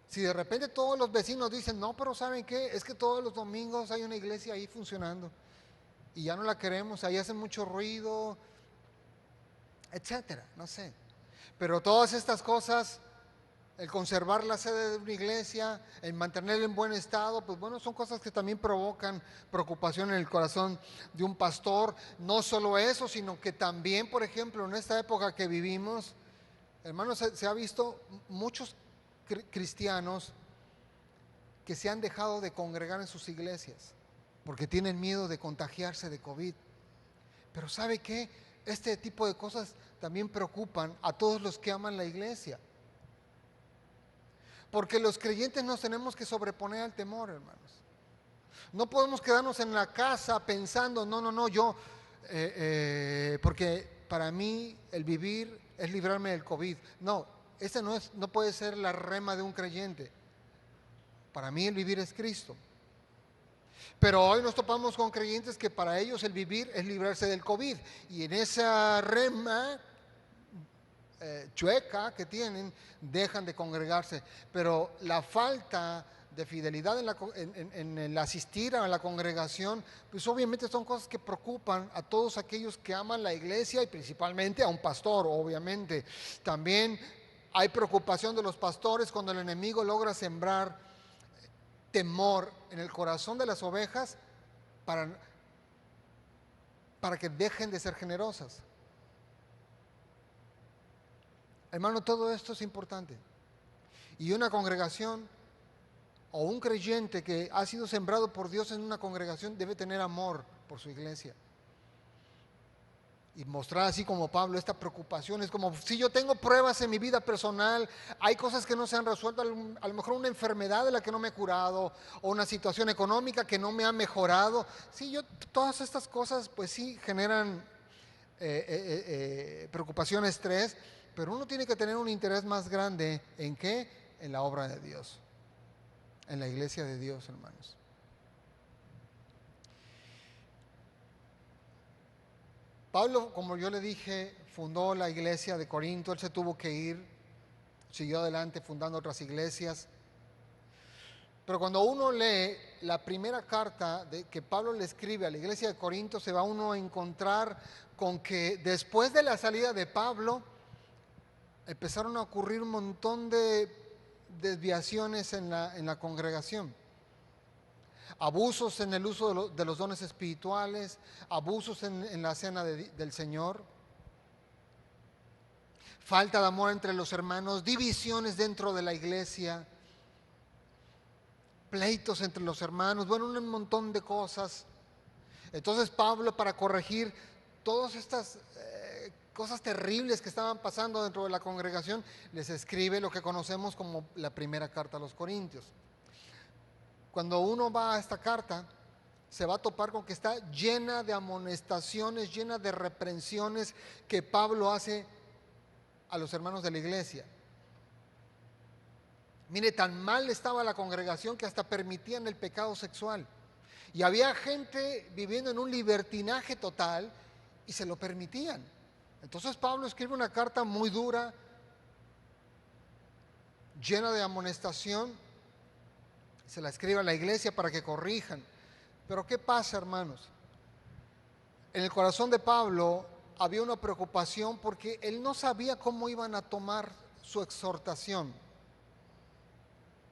si de repente todos los vecinos dicen, no, pero ¿saben qué? Es que todos los domingos hay una iglesia ahí funcionando y ya no la queremos, ahí hacen mucho ruido, etcétera, no sé. Pero todas estas cosas, el conservar la sede de una iglesia, el mantenerla en buen estado, pues bueno, son cosas que también provocan preocupación en el corazón de un pastor. No solo eso, sino que también, por ejemplo, en esta época que vivimos, hermanos, se ha visto muchos cristianos que se han dejado de congregar en sus iglesias porque tienen miedo de contagiarse de COVID. Pero ¿sabe qué? Este tipo de cosas también preocupan a todos los que aman la iglesia. Porque los creyentes nos tenemos que sobreponer al temor, hermanos. No podemos quedarnos en la casa pensando, porque para mí el vivir es librarme del COVID. No, ese no puede ser la rema de un creyente. Para mí el vivir es Cristo. Pero hoy nos topamos con creyentes que para ellos el vivir es librarse del COVID. Y en esa rema chueca que tienen, dejan de congregarse. Pero la falta de fidelidad en el asistir a la congregación, pues obviamente son cosas que preocupan a todos aquellos que aman la iglesia y principalmente a un pastor, obviamente. También hay preocupación de los pastores cuando el enemigo logra sembrar temor en el corazón de las ovejas para que dejen de ser generosas. Hermano, todo esto es importante. Y una congregación o un creyente que ha sido sembrado por Dios en una congregación debe tener amor por su iglesia. Y mostrar así como Pablo esta preocupación. Es como si yo tengo pruebas en mi vida personal, hay cosas que no se han resuelto, a lo mejor una enfermedad de la que no me he curado, o una situación económica que no me ha mejorado. Sí, todas estas cosas pues sí generan preocupación, estrés, pero uno tiene que tener un interés más grande ¿en qué? En la obra de Dios. en la iglesia de Dios, hermanos. Pablo, como yo le dije, fundó la iglesia de Corinto. Él se tuvo que ir, siguió adelante fundando otras iglesias. Pero cuando uno lee la primera carta que Pablo le escribe a la iglesia de Corinto, se va uno a encontrar con que después de la salida de Pablo, empezaron a ocurrir un montón de desviaciones en la congregación. Abusos en el uso de los dones espirituales, abusos en la cena del Señor, falta de amor entre los hermanos, divisiones dentro de la iglesia, pleitos entre los hermanos, bueno, un montón de cosas. Entonces Pablo, para corregir todas estas cosas terribles que estaban pasando dentro de la congregación, les escribe lo que conocemos como la primera carta a los Corintios. Cuando uno va a esta carta, se va a topar con que está llena de amonestaciones, llena de reprensiones que Pablo hace a los hermanos de la iglesia. Mire, tan mal estaba la congregación que hasta permitían el pecado sexual. Y había gente viviendo en un libertinaje total y se lo permitían. Entonces Pablo escribe una carta muy dura, llena de amonestación. Se la escribe a la iglesia para que corrijan. Pero ¿qué pasa, hermanos? En el corazón de Pablo había una preocupación porque él no sabía cómo iban a tomar su exhortación.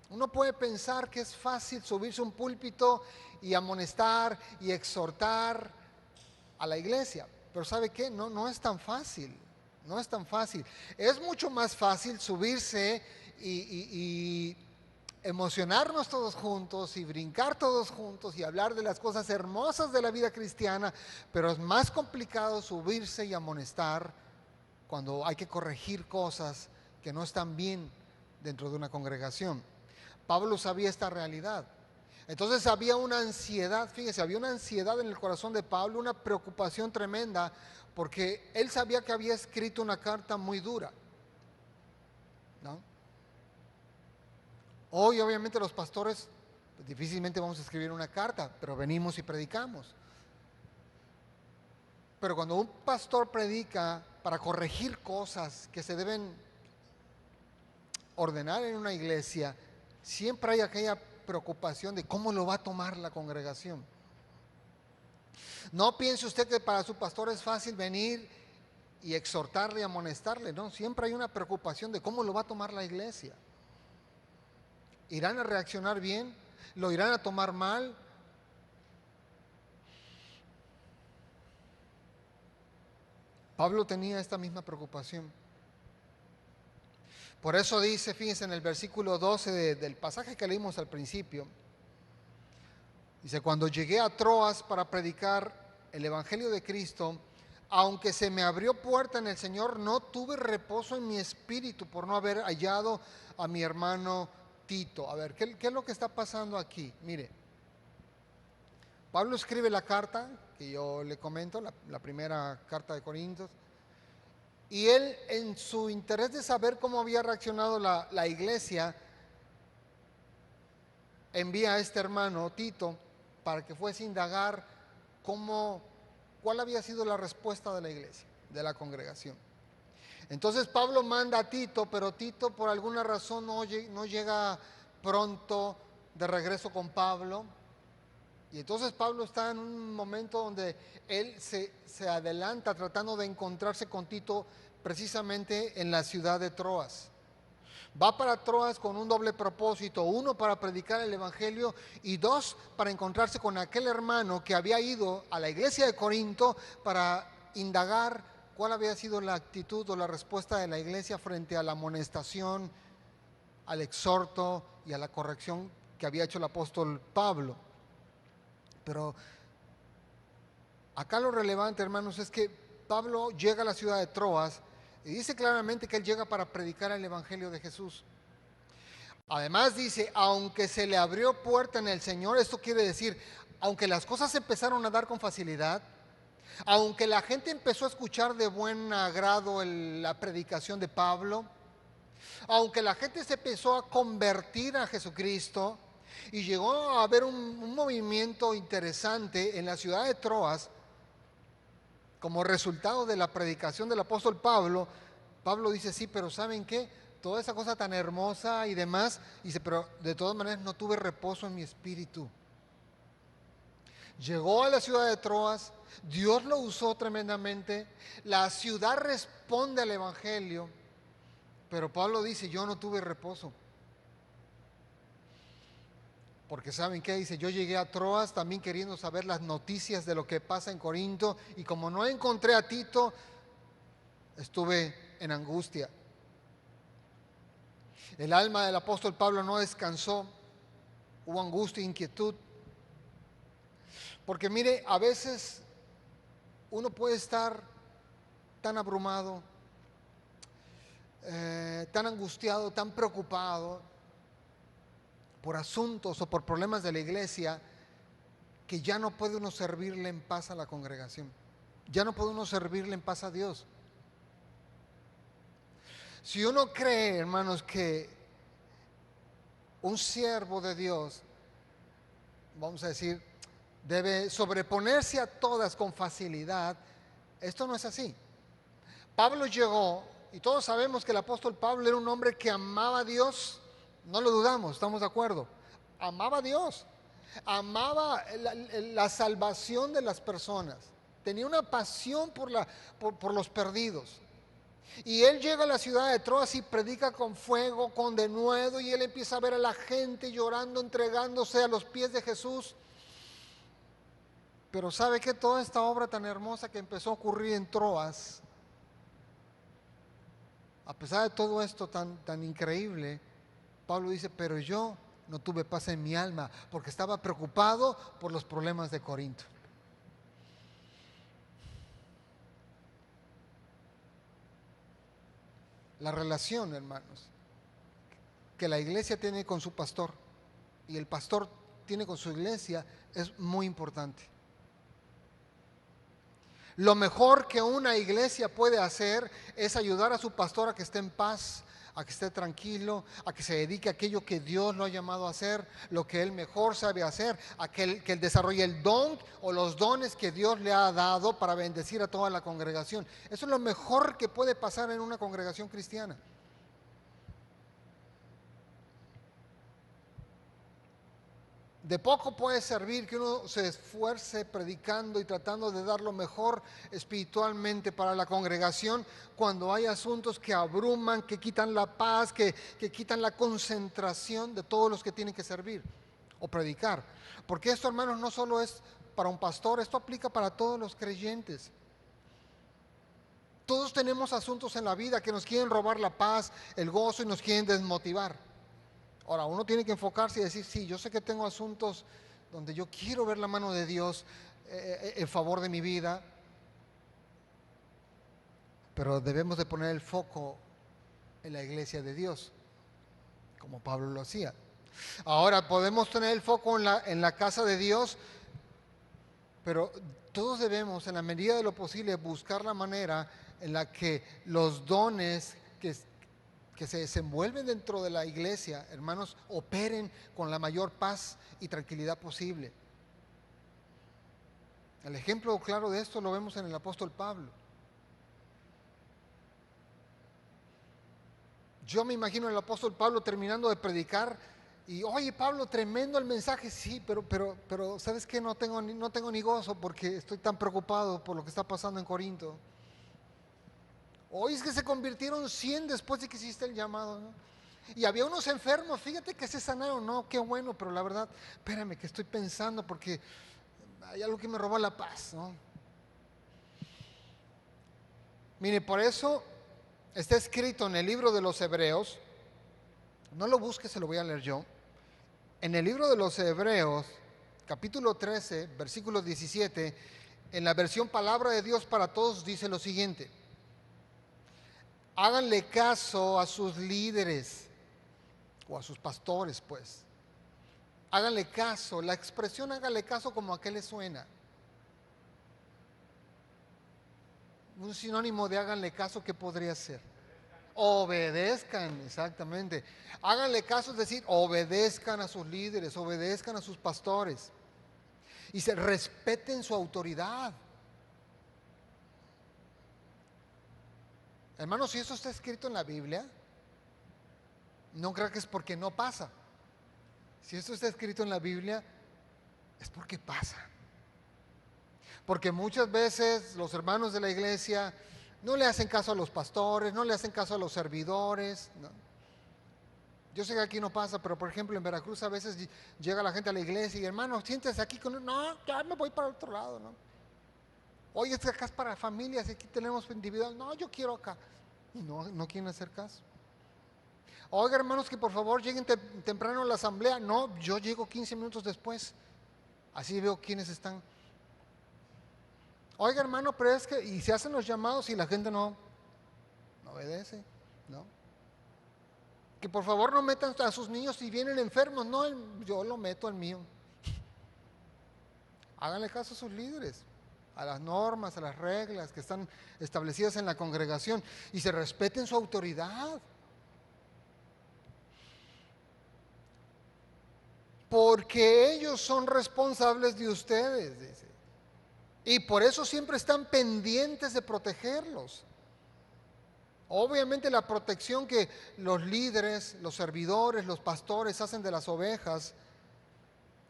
Uno puede pensar que es fácil subirse a un púlpito y amonestar y exhortar a la iglesia, pero ¿sabe qué? No es tan fácil, no es tan fácil. Es mucho más fácil subirse y emocionarnos todos juntos y brincar todos juntos y hablar de las cosas hermosas de la vida cristiana, pero es más complicado subirse y amonestar cuando hay que corregir cosas que no están bien dentro de una congregación. Pablo sabía esta realidad. Entonces había una ansiedad, fíjese, había una ansiedad en el corazón de Pablo, una preocupación tremenda, porque él sabía que había escrito una carta muy dura, ¿no? Hoy obviamente los pastores pues, difícilmente vamos a escribir una carta, pero venimos y predicamos. Pero cuando un pastor predica para corregir cosas que se deben ordenar en una iglesia, siempre hay aquella preocupación de cómo lo va a tomar la congregación. No piense usted que para su pastor es fácil venir y exhortarle y amonestarle, no, siempre hay una preocupación de cómo lo va a tomar la iglesia. ¿Irán a reaccionar bien? ¿Lo irán a tomar mal? Pablo tenía esta misma preocupación. Por eso dice, fíjense en el versículo 12 del pasaje que leímos al principio, dice, cuando llegué a Troas para predicar el evangelio de Cristo, aunque se me abrió puerta en el Señor, no tuve reposo en mi espíritu por no haber hallado a mi hermano Tito. A ver, ¿qué es lo que está pasando aquí? Mire, Pablo escribe la carta que yo le comento, la primera carta de Corintios, y él, en su interés de saber cómo había reaccionado la iglesia, envía a este hermano Tito para que fuese a indagar cuál había sido la respuesta de la iglesia, de la congregación. Entonces Pablo manda a Tito, pero Tito por alguna razón no llega pronto de regreso con Pablo. Y entonces Pablo está en un momento donde él se adelanta tratando de encontrarse con Tito precisamente en la ciudad de Troas. Va para Troas con un doble propósito, uno para predicar el evangelio y dos para encontrarse con aquel hermano que había ido a la iglesia de Corinto para indagar cuál había sido la actitud o la respuesta de la iglesia frente a la amonestación, al exhorto y a la corrección que había hecho el apóstol Pablo. Pero acá lo relevante, hermanos, es que Pablo llega a la ciudad de Troas y dice claramente que él llega para predicar el evangelio de Jesús. Además dice, aunque se le abrió puerta en el Señor, esto quiere decir, aunque las cosas empezaron a dar con facilidad, aunque la gente empezó a escuchar de buen agrado la predicación de Pablo, aunque la gente se empezó a convertir a Jesucristo, Y llegó a haber un movimiento interesante en la ciudad de Troas como resultado de la predicación del apóstol Pablo. Pablo dice, sí, pero ¿saben qué? Toda esa cosa tan hermosa y demás, dice, pero de todas maneras no tuve reposo en mi espíritu. Llegó a la ciudad de Troas, Dios lo usó tremendamente, la ciudad responde al evangelio, pero Pablo dice, yo no tuve reposo. Porque ¿saben qué? Dice, yo llegué a Troas también queriendo saber las noticias de lo que pasa en Corinto, y como no encontré a Tito, estuve en angustia. El alma del apóstol Pablo no descansó, hubo angustia e inquietud. Porque mire, a veces uno puede estar tan abrumado, tan angustiado, tan preocupado por asuntos o por problemas de la iglesia, que ya no puede uno servirle en paz a la congregación. Ya no puede uno servirle en paz a Dios. Si uno cree, hermanos, que un siervo de Dios, vamos a decir, debe sobreponerse a todas con facilidad, esto no es así. Pablo llegó, y todos sabemos que el apóstol Pablo era un hombre que amaba a Dios, no lo dudamos, estamos de acuerdo. Amaba a Dios, amaba la salvación de las personas, tenía una pasión por los perdidos. Y él llega a la ciudad de Troas y predica con fuego, con denuedo, y él empieza a ver a la gente llorando, entregándose a los pies de Jesús. Pero ¿sabe qué? Toda esta obra tan hermosa que empezó a ocurrir en Troas, a pesar de todo esto tan increíble, Pablo dice, pero yo no tuve paz en mi alma porque estaba preocupado por los problemas de Corinto. La relación, hermanos, que la iglesia tiene con su pastor y el pastor tiene con su iglesia es muy importante. Lo mejor que una iglesia puede hacer es ayudar a su pastor a que esté en paz, a que esté tranquilo, a que se dedique a aquello que Dios lo ha llamado a hacer, lo que él mejor sabe hacer, a que él desarrolle el don o los dones que Dios le ha dado para bendecir a toda la congregación. Eso es lo mejor que puede pasar en una congregación cristiana. De poco puede servir que uno se esfuerce predicando y tratando de dar lo mejor espiritualmente para la congregación cuando hay asuntos que abruman, que quitan la paz, que quitan la concentración de todos los que tienen que servir o predicar. Porque esto, hermanos, no solo es para un pastor, esto aplica para todos los creyentes. Todos tenemos asuntos en la vida que nos quieren robar la paz, el gozo y nos quieren desmotivar. Ahora, uno tiene que enfocarse y decir, sí, yo sé que tengo asuntos donde yo quiero ver la mano de Dios en favor de mi vida, pero debemos de poner el foco en la iglesia de Dios, como Pablo lo hacía. Ahora, podemos tener el foco en la casa de Dios, pero todos debemos, en la medida de lo posible, buscar la manera en la que los dones que se desenvuelven dentro de la iglesia, hermanos, operen con la mayor paz y tranquilidad posible. El ejemplo claro de esto lo vemos en el apóstol Pablo. Yo me imagino al apóstol Pablo terminando de predicar y, oye, Pablo, tremendo el mensaje, sí, pero ¿sabes qué? No tengo ni gozo porque estoy tan preocupado por lo que está pasando en Corinto. Hoy es que se convirtieron 100 después de que hiciste el llamado, ¿no? Y había unos enfermos, fíjate que se sanaron, no, qué bueno, pero la verdad, espérame que estoy pensando porque hay algo que me robó la paz, ¿no? Mire, por eso está escrito en el libro de los Hebreos, no lo busques, se lo voy a leer yo. En el libro de los Hebreos, capítulo 13, versículo 17, en la versión Palabra de Dios para Todos dice lo siguiente: háganle caso a sus líderes o a sus pastores, pues. Háganle caso. La expresión háganle caso, como a qué le suena. Un sinónimo de háganle caso, ¿qué podría ser? Obedezcan, exactamente. Háganle caso, es decir, obedezcan a sus líderes, obedezcan a sus pastores. Y se respeten su autoridad. Hermanos, si eso está escrito en la Biblia, no creo que es porque no pasa. Si esto está escrito en la Biblia, es porque pasa. Porque muchas veces los hermanos de la iglesia no le hacen caso a los pastores, no le hacen caso a los servidores, ¿no? Yo sé que aquí no pasa, pero por ejemplo en Veracruz a veces llega la gente a la iglesia y hermano, siéntese aquí con... No, ya me voy para otro lado, ¿no? Oye, es que acá es para familias, aquí tenemos individual. No, yo quiero acá. Y no quieren hacer caso. Oiga, hermanos, que por favor lleguen temprano a la asamblea. No, yo llego 15 minutos después. Así veo quiénes están. Oiga, hermano, pero es que... Y se hacen los llamados y la gente no obedece, ¿no? Que por favor no metan a sus niños si vienen enfermos. No, yo lo meto al mío. Háganle caso a sus líderes, a las normas, a las reglas que están establecidas en la congregación y se respeten su autoridad. Porque ellos son responsables de ustedes, dice. Y por eso siempre están pendientes de protegerlos. Obviamente la protección que los líderes, los servidores, los pastores hacen de las ovejas,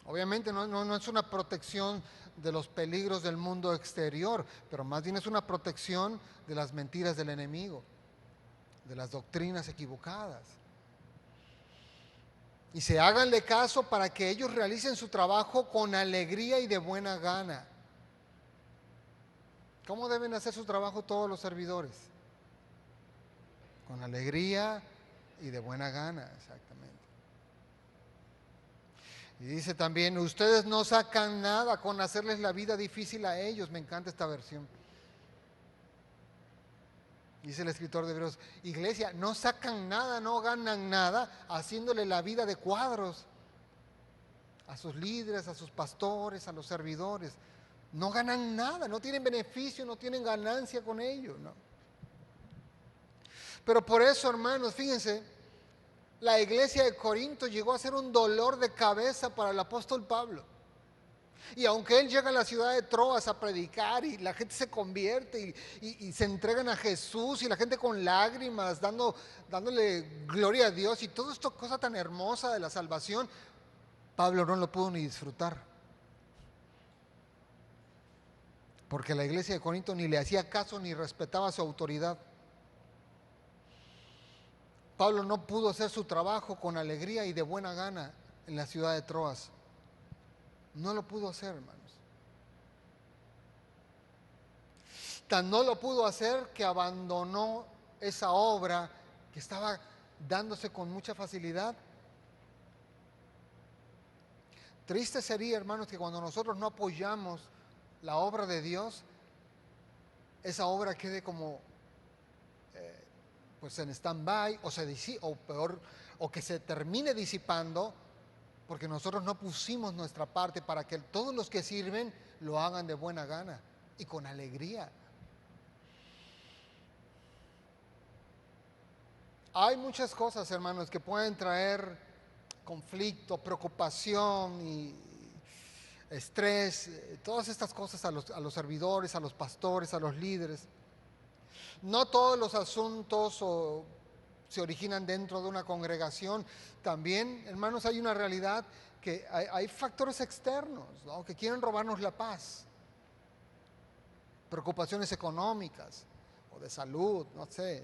obviamente no es una protección de los peligros del mundo exterior, pero más bien es una protección de las mentiras del enemigo, de las doctrinas equivocadas. Y se háganle caso para que ellos realicen su trabajo con alegría y de buena gana. ¿Cómo deben hacer su trabajo todos los servidores? Con alegría y de buena gana, exactamente. Y dice también, ustedes no sacan nada con hacerles la vida difícil a ellos. Me encanta esta versión. Dice el escritor de Hebreos, iglesia, no sacan nada, no ganan nada haciéndole la vida de cuadros a sus líderes, a sus pastores, a los servidores. No ganan nada, no tienen beneficio, no tienen ganancia con ello, ¿no? Pero por eso, hermanos, fíjense, la iglesia de Corinto llegó a ser un dolor de cabeza para el apóstol Pablo. Y aunque él llega a la ciudad de Troas a predicar y la gente se convierte y se entregan a Jesús y la gente con lágrimas dándole gloria a Dios y todo esto, cosa tan hermosa de la salvación, Pablo no lo pudo ni disfrutar. Porque la iglesia de Corinto ni le hacía caso ni respetaba su autoridad. Pablo no pudo hacer su trabajo con alegría y de buena gana en la ciudad de Troas. No lo pudo hacer, hermanos. Tan no lo pudo hacer que abandonó esa obra que estaba dándose con mucha facilidad. Triste sería, hermanos, que cuando nosotros no apoyamos la obra de Dios, esa obra quede como pues en stand-by o peor, o que se termine disipando porque nosotros no pusimos nuestra parte para que todos los que sirven lo hagan de buena gana y con alegría. Hay muchas cosas, hermanos, que pueden traer conflicto, preocupación y estrés, todas estas cosas a los servidores, a los pastores, a los líderes. No todos los asuntos se originan dentro de una congregación. También, hermanos, hay una realidad que hay factores externos, ¿no?, que quieren robarnos la paz. Preocupaciones económicas o de salud, no sé.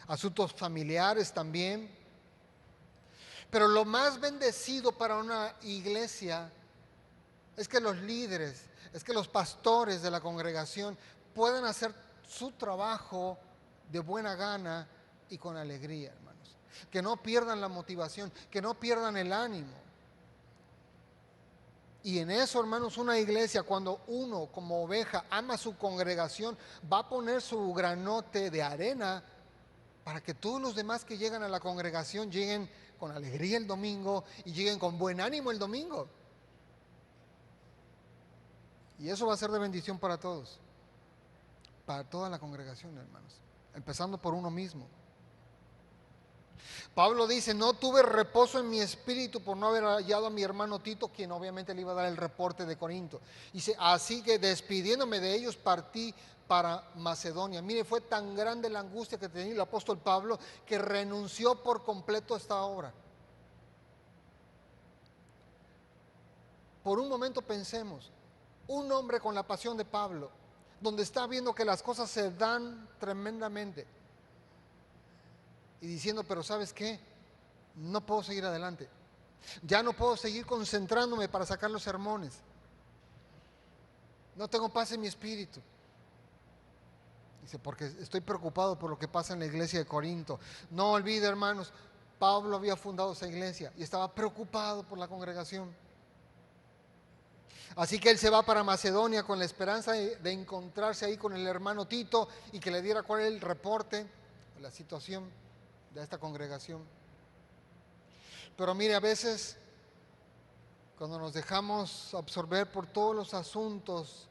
Asuntos familiares también. Pero lo más bendecido para una iglesia es que los líderes, es que los pastores de la congregación puedan hacer su trabajo de buena gana y con alegría, hermanos. Que no pierdan la motivación, que no pierdan el ánimo. Y en eso, hermanos, una iglesia, cuando uno como oveja ama su congregación, va a poner su granote de arena para que todos los demás que llegan a la congregación lleguen con alegría el domingo y lleguen con buen ánimo el domingo. Y eso va a ser de bendición para todos, para toda la congregación, hermanos. empezando por uno mismo. Pablo dice, no tuve reposo en mi espíritu por no haber hallado a mi hermano Tito, quien obviamente le iba a dar el reporte de Corinto. Dice, así que despidiéndome de ellos partí para Macedonia. Mire, fue tan grande la angustia que tenía el apóstol Pablo que renunció por completo a esta obra. Por un momento pensemos, un hombre con la pasión de Pablo, donde está viendo que las cosas se dan tremendamente y diciendo, pero ¿sabes qué? No puedo seguir adelante. Ya no puedo seguir concentrándome para sacar los sermones. No tengo paz en mi espíritu. Dice, porque estoy preocupado por lo que pasa en la iglesia de Corinto. No olvide, hermanos, Pablo había fundado esa iglesia y estaba preocupado por la congregación. Así que él se va para Macedonia con la esperanza de encontrarse ahí con el hermano Tito y que le diera cuál era el reporte de la situación de esta congregación. Pero mire, a veces cuando nos dejamos absorber por todos los asuntos,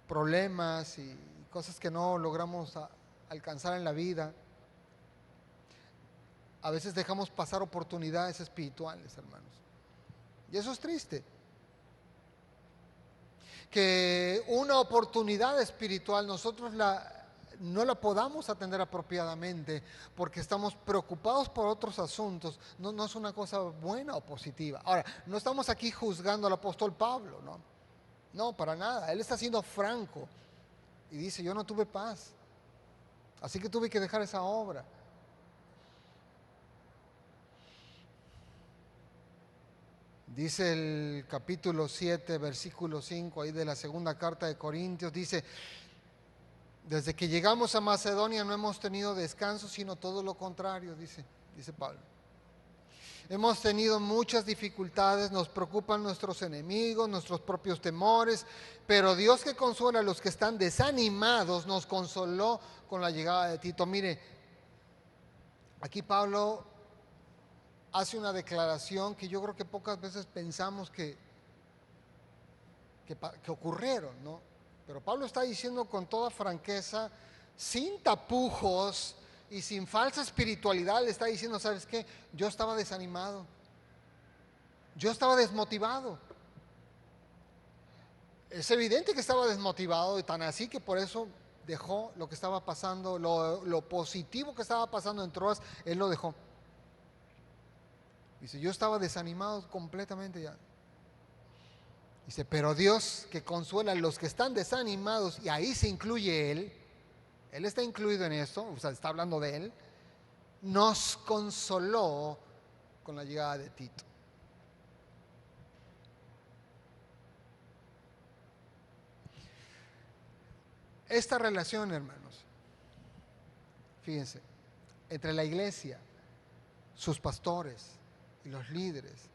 problemas y cosas que no logramos alcanzar en la vida, a veces dejamos pasar oportunidades espirituales, hermanos. Y eso es triste. Que una oportunidad espiritual nosotros no la podamos atender apropiadamente porque estamos preocupados por otros asuntos, no es una cosa buena o positiva. Ahora, no estamos aquí juzgando al apóstol Pablo, no, para nada. Él está siendo franco y dice, yo no tuve paz, así que tuve que dejar esa obra. Dice el capítulo 7, versículo 5, ahí de la segunda carta de Corintios, dice, desde que llegamos a Macedonia no hemos tenido descanso, sino todo lo contrario, dice Pablo. Hemos tenido muchas dificultades, nos preocupan nuestros enemigos, nuestros propios temores, pero Dios que consuela a los que están desanimados, nos consoló con la llegada de Tito. Mire, aquí Pablo hace una declaración que yo creo que pocas veces pensamos que ocurrieron, ¿no? Pero Pablo está diciendo con toda franqueza, sin tapujos y sin falsa espiritualidad, le está diciendo, ¿sabes qué? Yo estaba desanimado, yo estaba desmotivado. Es evidente que estaba desmotivado, y tan así que por eso dejó lo que estaba pasando, lo positivo que estaba pasando en Troas, él lo dejó. Dice, yo estaba desanimado completamente ya. Dice, pero Dios que consuela a los que están desanimados, y ahí se incluye Él está incluido en esto, o sea, está hablando de Él, nos consoló con la llegada de Tito. Esta relación, hermanos, fíjense, entre la iglesia, sus pastores y los líderes,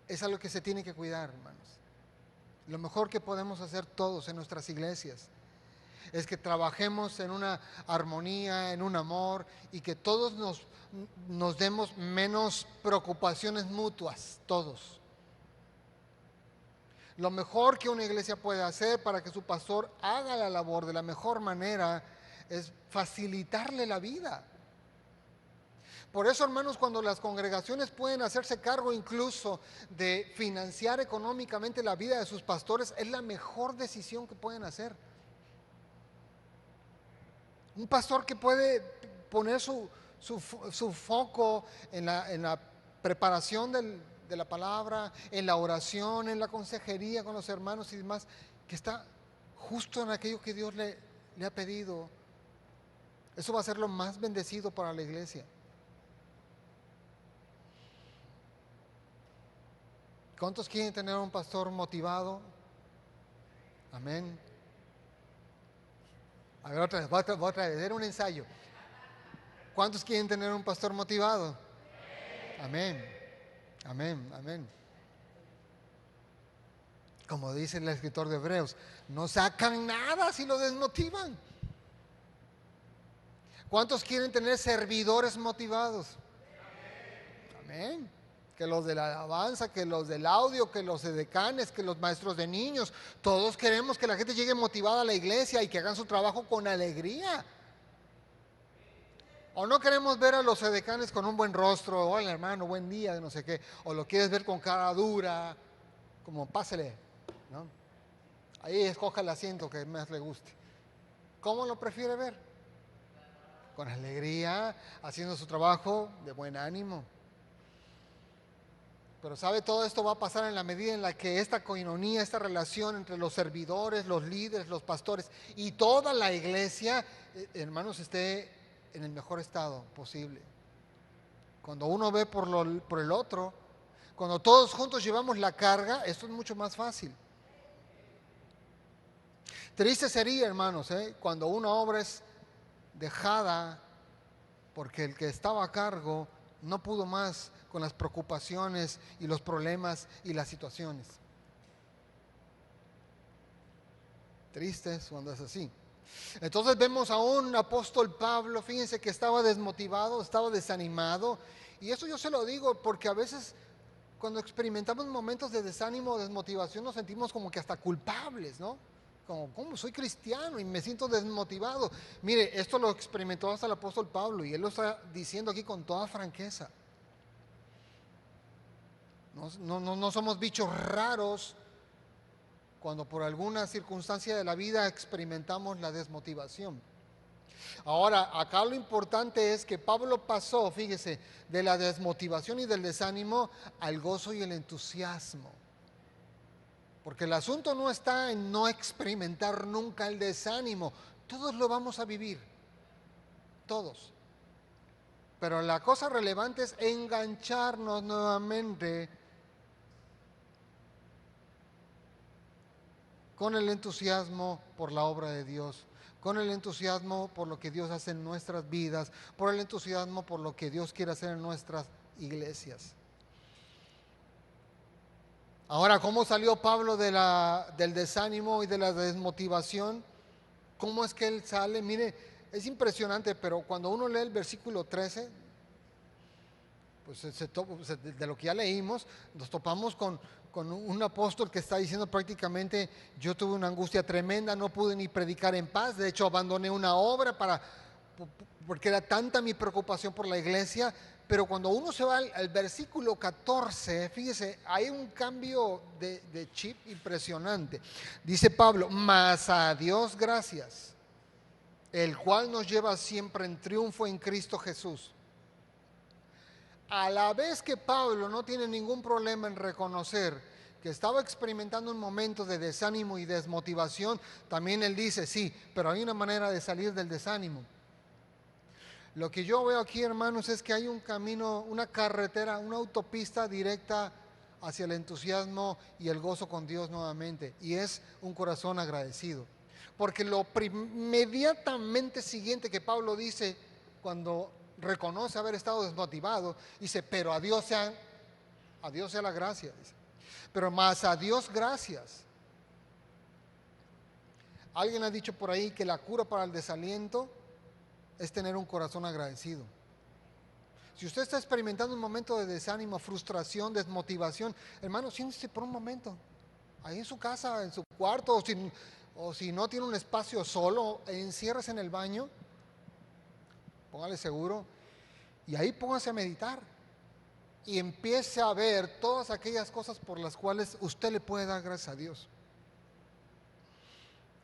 es algo que se tiene que cuidar, hermanos. Lo mejor que podemos hacer todos en nuestras iglesias es que trabajemos en una armonía, en un amor, y que todos nos demos menos preocupaciones mutuas, todos. Lo mejor que una iglesia puede hacer para que su pastor haga la labor de la mejor manera es facilitarle la vida. Por eso, hermanos, cuando las congregaciones pueden hacerse cargo incluso de financiar económicamente la vida de sus pastores, es la mejor decisión que pueden hacer. Un pastor que puede poner su foco en la preparación de la palabra, en la oración, en la consejería con los hermanos y demás, que está justo en aquello que Dios le ha pedido, eso va a ser lo más bendecido para la iglesia. ¿Cuántos quieren tener un pastor motivado? Amén. A ver, otra vez, era un ensayo. ¿Cuántos quieren tener un pastor motivado? Amén. Amén, amén. Como dice el escritor de Hebreos, no sacan nada si lo desmotivan. ¿Cuántos quieren tener servidores motivados? Amén. que los de la alabanza, que los del audio, que los edecanes, que los maestros de niños. Todos queremos que la gente llegue motivada a la iglesia y que hagan su trabajo con alegría. O no queremos ver a los edecanes con un buen rostro, hola hermano, buen día, no sé qué. O lo quieres ver con cara dura, como pásele, ¿no? Ahí escoja el asiento que más le guste. ¿Cómo lo prefiere ver? Con alegría, haciendo su trabajo de buen ánimo. Pero sabe, todo esto va a pasar en la medida en la que esta coinonía, esta relación entre los servidores, los líderes, los pastores y toda la iglesia, hermanos, esté en el mejor estado posible. Cuando uno ve por el otro, cuando todos juntos llevamos la carga, esto es mucho más fácil. Triste sería, hermanos, cuando una obra es dejada porque el que estaba a cargo no pudo más con las preocupaciones y los problemas y las situaciones. Tristes cuando es así. Entonces vemos a un apóstol Pablo, fíjense que estaba desmotivado, estaba desanimado. Y eso yo se lo digo porque a veces cuando experimentamos momentos de desánimo o desmotivación nos sentimos como que hasta culpables, ¿no? Como, ¿cómo soy cristiano y me siento desmotivado? Mire, esto lo experimentó hasta el apóstol Pablo y él lo está diciendo aquí con toda franqueza. No somos bichos raros cuando por alguna circunstancia de la vida experimentamos la desmotivación. Ahora, acá lo importante es que Pablo pasó, fíjese, de la desmotivación y del desánimo al gozo y el entusiasmo. Porque el asunto no está en no experimentar nunca el desánimo. Todos lo vamos a vivir. Todos. Pero la cosa relevante es engancharnos nuevamente con el entusiasmo por la obra de Dios, con el entusiasmo por lo que Dios hace en nuestras vidas, por el entusiasmo por lo que Dios quiere hacer en nuestras iglesias. Ahora, ¿cómo salió Pablo del desánimo y de la desmotivación? ¿Cómo es que él sale? Mire, es impresionante, pero cuando uno lee el versículo 13, pues de lo que ya leímos, nos topamos con un apóstol que está diciendo prácticamente, yo tuve una angustia tremenda, no pude ni predicar en paz, de hecho abandoné una obra porque era tanta mi preocupación por la iglesia. Pero cuando uno se va al versículo 14, fíjese, hay un cambio de chip impresionante. Dice Pablo, mas a Dios gracias, el cual nos lleva siempre en triunfo en Cristo Jesús. A la vez que Pablo no tiene ningún problema en reconocer que estaba experimentando un momento de desánimo y desmotivación, también él dice, sí, pero hay una manera de salir del desánimo. Lo que yo veo aquí, hermanos, es que hay un camino, una carretera, una autopista directa hacia el entusiasmo y el gozo con Dios nuevamente, y es un corazón agradecido. Porque lo inmediatamente siguiente que Pablo dice cuando reconoce haber estado desmotivado, dice, pero a Dios sea la gracia, dice. Pero más a Dios gracias. Alguien ha dicho por ahí que la cura para el desaliento es tener un corazón agradecido. Si usted está experimentando un momento de desánimo, frustración, desmotivación, hermano, siéntese por un momento, ahí en su casa, en su cuarto, o si no tiene un espacio solo, enciérrese en el baño, póngale seguro, y ahí póngase a meditar, y empiece a ver todas aquellas cosas por las cuales usted le puede dar gracias a Dios.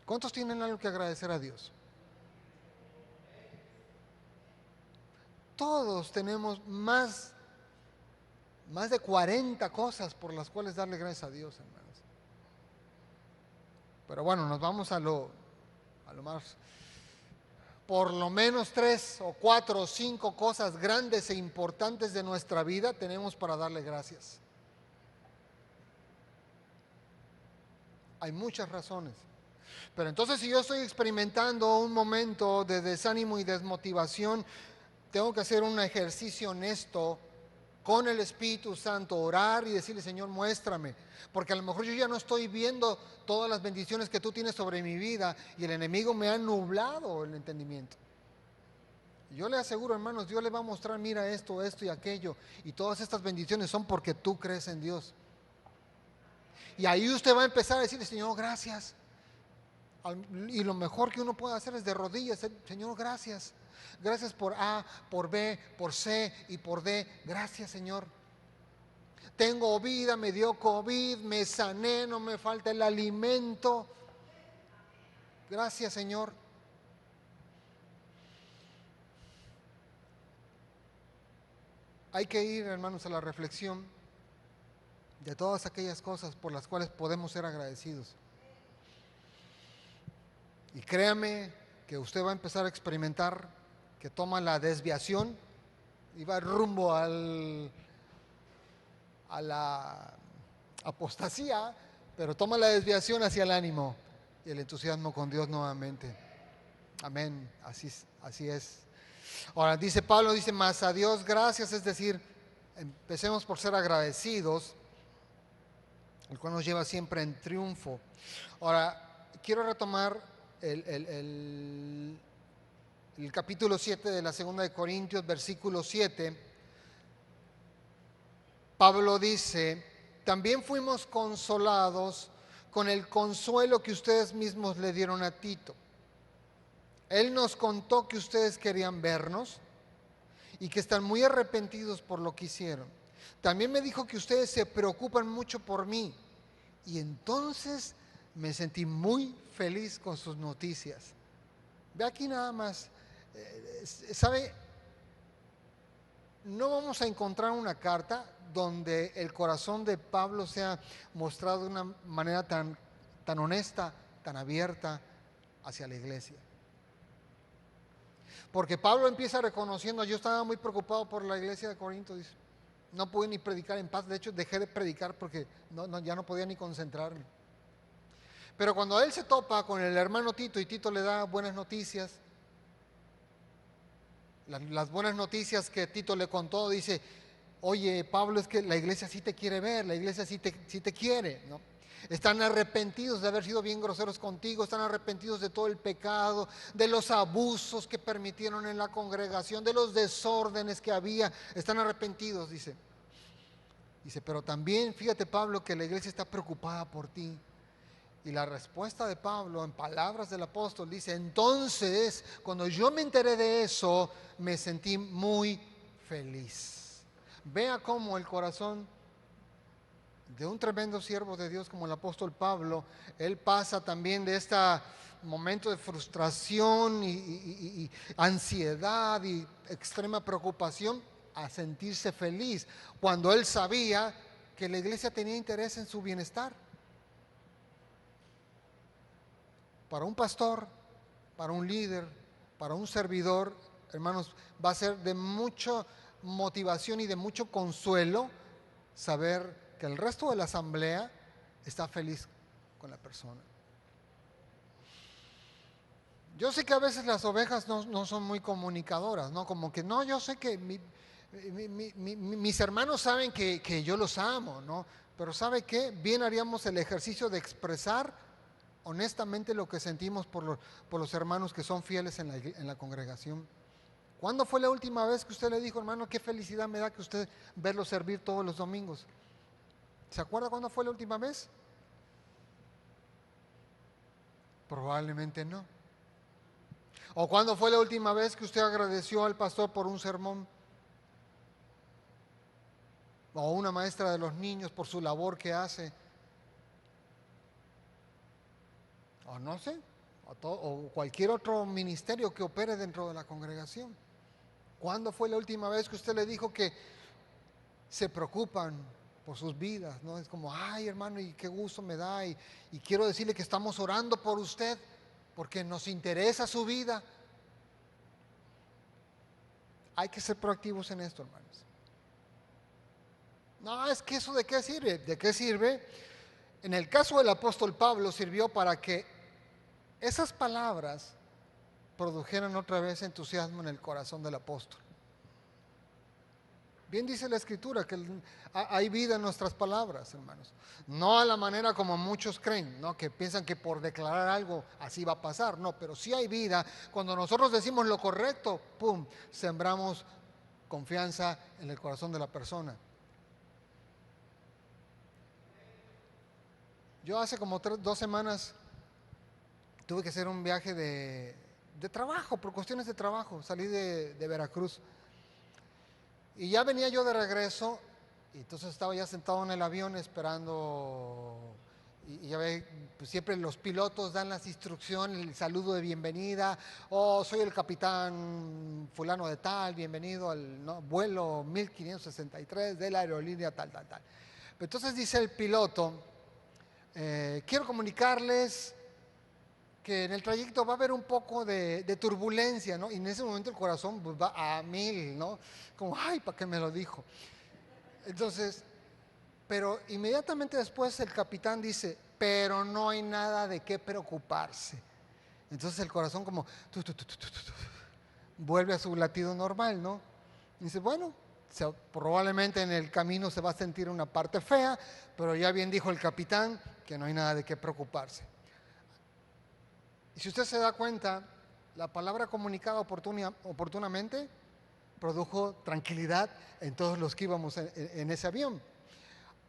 ¿Cuántos tienen algo que agradecer a Dios? Todos tenemos más de 40 cosas por las cuales darle gracias a Dios, hermanos. Pero bueno, nos vamos a lo más, por lo menos 3 o 4 o 5 cosas grandes e importantes de nuestra vida tenemos para darle gracias. Hay muchas razones. Pero entonces, si yo estoy experimentando un momento de desánimo y desmotivación, tengo que hacer un ejercicio honesto con el Espíritu Santo, orar y decirle, Señor, muéstrame, porque a lo mejor yo ya no estoy viendo todas las bendiciones que tú tienes sobre mi vida y el enemigo me ha nublado el entendimiento. Yo le aseguro, hermanos, Dios le va a mostrar, mira esto, esto y aquello. Y todas estas bendiciones son porque tú crees en Dios. Y ahí usted va a empezar a decirle, Señor, gracias. Y lo mejor que uno puede hacer es de rodillas, Señor, gracias. Gracias por A, por B, por C y por D. Gracias, Señor. Tengo vida, me dio COVID, me sané, no me falta el alimento. Gracias, Señor. Hay que ir, hermanos, a la reflexión de todas aquellas cosas por las cuales podemos ser agradecidos. Y créame que usted va a empezar a experimentar que toma la desviación y va rumbo a la apostasía, pero toma la desviación hacia el ánimo y el entusiasmo con Dios nuevamente. Amén, así es. Ahora dice Pablo, dice, más a Dios gracias, es decir, empecemos por ser agradecidos, el cual nos lleva siempre en triunfo. Ahora, quiero retomar el capítulo 7 de la segunda de Corintios, versículo 7. Pablo dice, también fuimos consolados con el consuelo que ustedes mismos le dieron a Tito. Él nos contó que ustedes querían vernos y que están muy arrepentidos por lo que hicieron. También me dijo que ustedes se preocupan mucho por mí y entonces me sentí muy feliz con sus noticias. Ve aquí nada más, ¿sabe? No vamos a encontrar una carta donde el corazón de Pablo sea mostrado de una manera tan honesta, tan abierta hacia la iglesia. Porque Pablo empieza reconociendo, yo estaba muy preocupado por la iglesia de Corinto, dice, no pude ni predicar en paz, de hecho dejé de predicar porque ya no podía ni concentrarme. Pero cuando él se topa con el hermano Tito y Tito le da buenas noticias, las buenas noticias que Tito le contó, dice, oye Pablo, es que la iglesia sí te quiere ver, la iglesia sí te quiere, ¿no? Están arrepentidos de haber sido bien groseros contigo, están arrepentidos de todo el pecado, de los abusos que permitieron en la congregación, de los desórdenes que había, están arrepentidos, dice. Dice, pero también fíjate Pablo que la iglesia está preocupada por ti. Y la respuesta de Pablo en palabras del apóstol dice, entonces cuando yo me enteré de eso, me sentí muy feliz. Vea cómo el corazón de un tremendo siervo de Dios como el apóstol Pablo, él pasa también de este momento de frustración y ansiedad y extrema preocupación a sentirse feliz, cuando él sabía que la iglesia tenía interés en su bienestar. Para un pastor, para un líder, para un servidor, hermanos, va a ser de mucha motivación y de mucho consuelo saber que el resto de la asamblea está feliz con la persona. Yo sé que a veces las ovejas no son muy comunicadoras, ¿no? Como que no, yo sé que mis hermanos saben que yo los amo, ¿no? Pero ¿sabe qué? Bien haríamos el ejercicio de expresar honestamente lo que sentimos por los hermanos que son fieles en la congregación. ¿Cuándo fue la última vez que usted le dijo, hermano, qué felicidad me da que usted verlo servir todos los domingos? ¿Se acuerda cuándo fue la última vez? Probablemente no. ¿O cuándo fue la última vez que usted agradeció al pastor por un sermón? O una maestra de los niños por su labor que hace. O no sé, o cualquier otro ministerio que opere dentro de la congregación. ¿Cuándo fue la última vez que usted le dijo que se preocupan por sus vidas? ¿No? Es como, ay hermano, y qué gusto me da, y quiero decirle que estamos orando por usted, porque nos interesa su vida. Hay que ser proactivos en esto, hermanos. No, es que eso ¿de qué sirve? ¿De qué sirve? En el caso del apóstol Pablo sirvió para que esas palabras produjeran otra vez entusiasmo en el corazón del apóstol. Bien dice la Escritura que hay vida en nuestras palabras, hermanos. No a la manera como muchos creen, ¿no? Que piensan que por declarar algo así va a pasar. No, pero sí hay vida. Cuando nosotros decimos lo correcto, ¡pum!, sembramos confianza en el corazón de la persona. Yo hace como 2 semanas tuve que hacer un viaje de trabajo, por cuestiones de trabajo. Salí de Veracruz. Y ya venía yo de regreso, y entonces estaba ya sentado en el avión esperando, y ya ve, pues siempre los pilotos dan las instrucciones, el saludo de bienvenida, soy el capitán fulano de tal, bienvenido al vuelo 1563 de la aerolínea tal, tal, tal. Entonces dice el piloto, quiero comunicarles que en el trayecto va a haber un poco de turbulencia, ¿no? Y en ese momento el corazón pues, va a 1000, ¿no? Como, ay, ¿para qué me lo dijo? Entonces, pero inmediatamente después el capitán dice, pero no hay nada de qué preocuparse. Entonces el corazón como, vuelve a su latido normal, ¿no? Y dice, bueno, probablemente en el camino se va a sentir una parte fea, pero ya bien dijo el capitán que no hay nada de qué preocuparse. Y si usted se da cuenta, la palabra comunicada oportunamente produjo tranquilidad en todos los que íbamos en ese avión.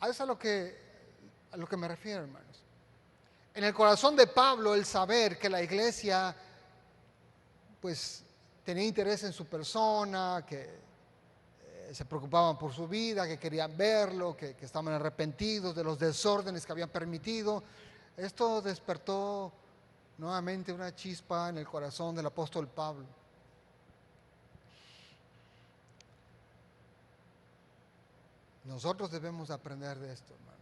A eso a lo que me refiero, hermanos. En el corazón de Pablo, el saber que la iglesia pues tenía interés en su persona, que se preocupaban por su vida, que querían verlo, que estaban arrepentidos de los desórdenes que habían permitido, esto despertó nuevamente una chispa en el corazón del apóstol Pablo. Nosotros debemos aprender de esto, hermanos.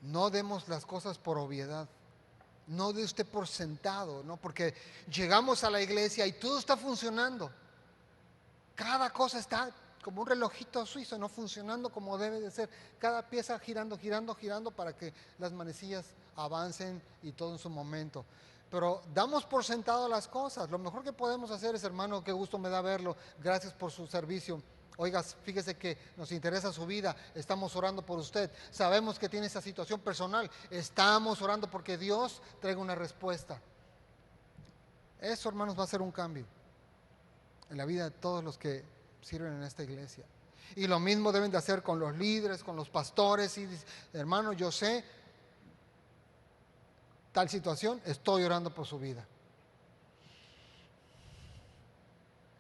No demos las cosas por obviedad. No dé usted por sentado, ¿no? Porque llegamos a la iglesia y todo está funcionando. Cada cosa está como un relojito suizo, no funcionando como debe de ser. Cada pieza girando, girando, girando para que las manecillas avancen y todo en su momento. Pero damos por sentado las cosas. Lo mejor que podemos hacer es, hermano, qué gusto me da verlo. Gracias por su servicio. Oiga, fíjese que nos interesa su vida, estamos orando por usted, sabemos que tiene esa situación personal, estamos orando porque Dios traiga una respuesta. Eso, hermanos, va a ser un cambio en la vida de todos los que sirven en esta iglesia. Y lo mismo deben de hacer con los líderes, con los pastores. Y hermano, yo sé tal situación, estoy orando por su vida.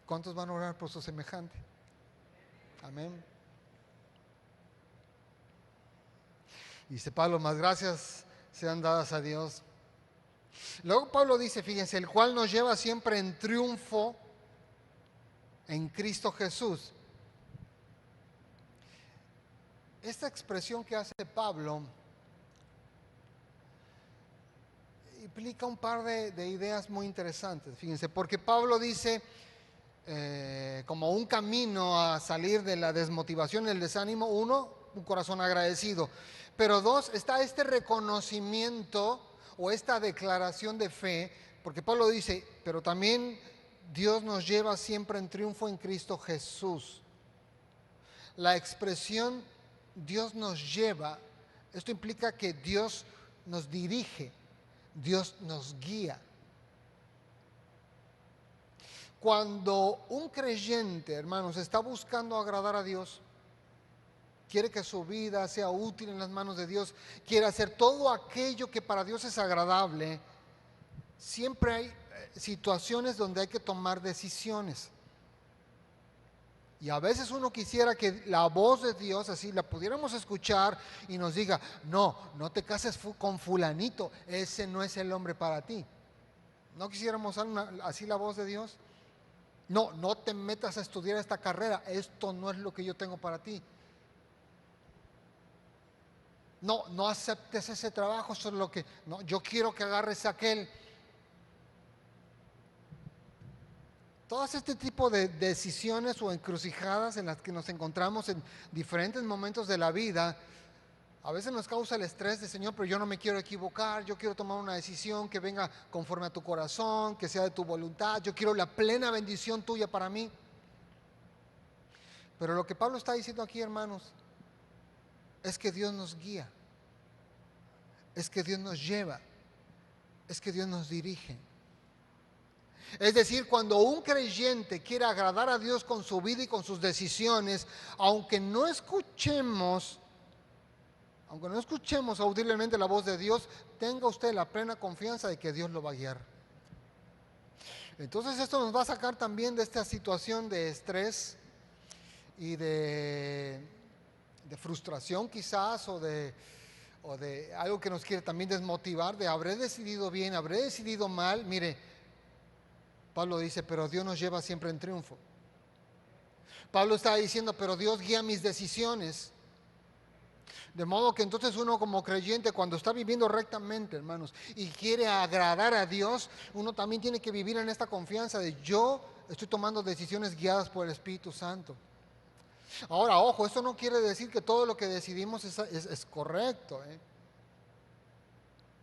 ¿Cuántos van a orar por su semejante? Amén. Dice Pablo, más gracias sean dadas a Dios. Luego Pablo dice, fíjense, el cual nos lleva siempre en triunfo en Cristo Jesús. Esta expresión que hace Pablo implica un par de ideas muy interesantes. Fíjense, porque Pablo dice, como un camino a salir de la desmotivación y el desánimo, uno, un corazón agradecido, pero dos, está este reconocimiento o esta declaración de fe, porque Pablo dice, pero también Dios nos lleva siempre en triunfo en Cristo Jesús. La expresión Dios nos lleva, esto implica que Dios nos dirige, Dios nos guía. Cuando un creyente, hermanos, está buscando agradar a Dios, quiere que su vida sea útil en las manos de Dios, quiere hacer todo aquello que para Dios es agradable, siempre hay situaciones donde hay que tomar decisiones. Y a veces uno quisiera que la voz de Dios así la pudiéramos escuchar y nos diga, no te cases con fulanito, ese no es el hombre para ti. ¿No quisiéramos así la voz de Dios? No te metas a estudiar esta carrera, esto no es lo que yo tengo para ti. No aceptes ese trabajo, eso es lo que, no, yo quiero que agarres aquel. Todas este tipo de decisiones o encrucijadas en las que nos encontramos en diferentes momentos de la vida, a veces nos causa el estrés de, Señor, pero yo no me quiero equivocar, yo quiero tomar una decisión que venga conforme a tu corazón, que sea de tu voluntad, yo quiero la plena bendición tuya para mí. Pero lo que Pablo está diciendo aquí, hermanos, es que Dios nos guía, es que Dios nos lleva, es que Dios nos dirige. Es decir, cuando un creyente quiere agradar a Dios con su vida y con sus decisiones, aunque no escuchemos audiblemente la voz de Dios, tenga usted la plena confianza de que Dios lo va a guiar. Entonces esto nos va a sacar también de esta situación de estrés y de frustración quizás, o de algo que nos quiere también desmotivar, de habré decidido bien, habré decidido mal. Mire, Pablo dice, pero Dios nos lleva siempre en triunfo. Pablo está diciendo, pero Dios guía mis decisiones. De modo que entonces uno como creyente, cuando está viviendo rectamente, hermanos, y quiere agradar a Dios, uno también tiene que vivir en esta confianza de yo estoy tomando decisiones guiadas por el Espíritu Santo. Ahora, ojo, esto no quiere decir que todo lo que decidimos es correcto, ¿eh?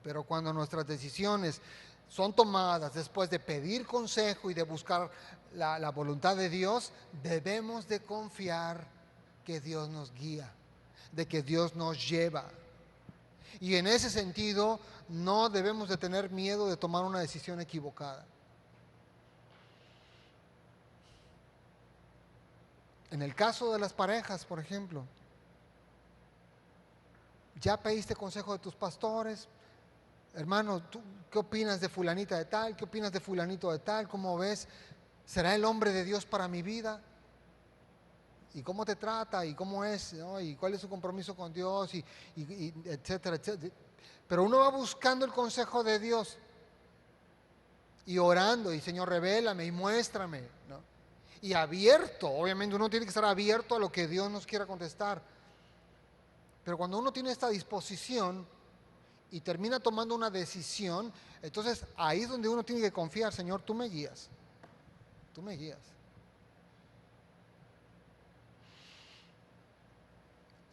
Pero cuando nuestras decisiones son tomadas después de pedir consejo y de buscar la voluntad de Dios, debemos de confiar que Dios nos guía, de que Dios nos lleva. Y en ese sentido, no debemos de tener miedo de tomar una decisión equivocada. En el caso de las parejas, por ejemplo, ya pediste consejo de tus pastores. Hermano, ¿tú qué opinas de fulanita de tal? ¿Qué opinas de fulanito de tal? ¿Cómo ves? ¿Será el hombre de Dios para mi vida? ¿Y cómo te trata? ¿Y cómo es? ¿No? ¿Y cuál es su compromiso con Dios? Y etcétera, etcétera. Pero uno va buscando el consejo de Dios y orando, y Señor, revélame y muéstrame, ¿no? Y abierto, obviamente uno tiene que estar abierto a lo que Dios nos quiera contestar. Pero cuando uno tiene esta disposición y termina tomando una decisión, entonces ahí es donde uno tiene que confiar. Señor, tú me guías, tú me guías.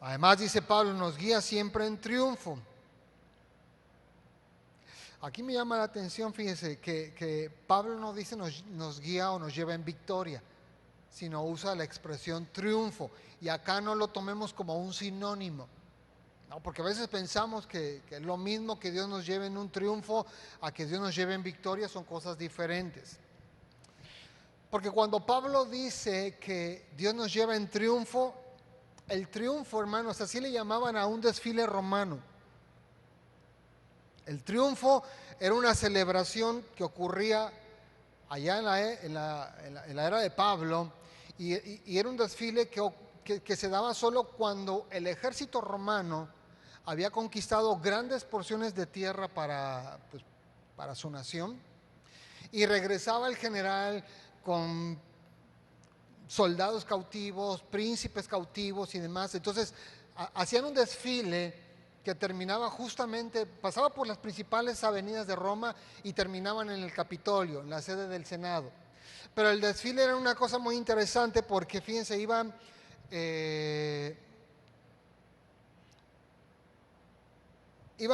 Además, dice Pablo, nos guía siempre en triunfo. Aquí me llama la atención, fíjese, que Pablo no dice nos guía o nos lleva en victoria, sino usa la expresión triunfo. Y acá no lo tomemos como un sinónimo. No, porque a veces pensamos que es lo mismo que Dios nos lleve en un triunfo a que Dios nos lleve en victoria, son cosas diferentes. Porque cuando Pablo dice que Dios nos lleva en triunfo, el triunfo, hermanos, así le llamaban a un desfile romano. El triunfo era una celebración que ocurría allá en la era de Pablo, y era un desfile que se daba solo cuando el ejército romano había conquistado grandes porciones de tierra para su nación, y regresaba el general con soldados cautivos, príncipes cautivos y demás. Entonces hacían un desfile que terminaba justamente, pasaba por las principales avenidas de Roma y terminaban en el Capitolio, en la sede del Senado. Pero el desfile era una cosa muy interesante porque, fíjense, iban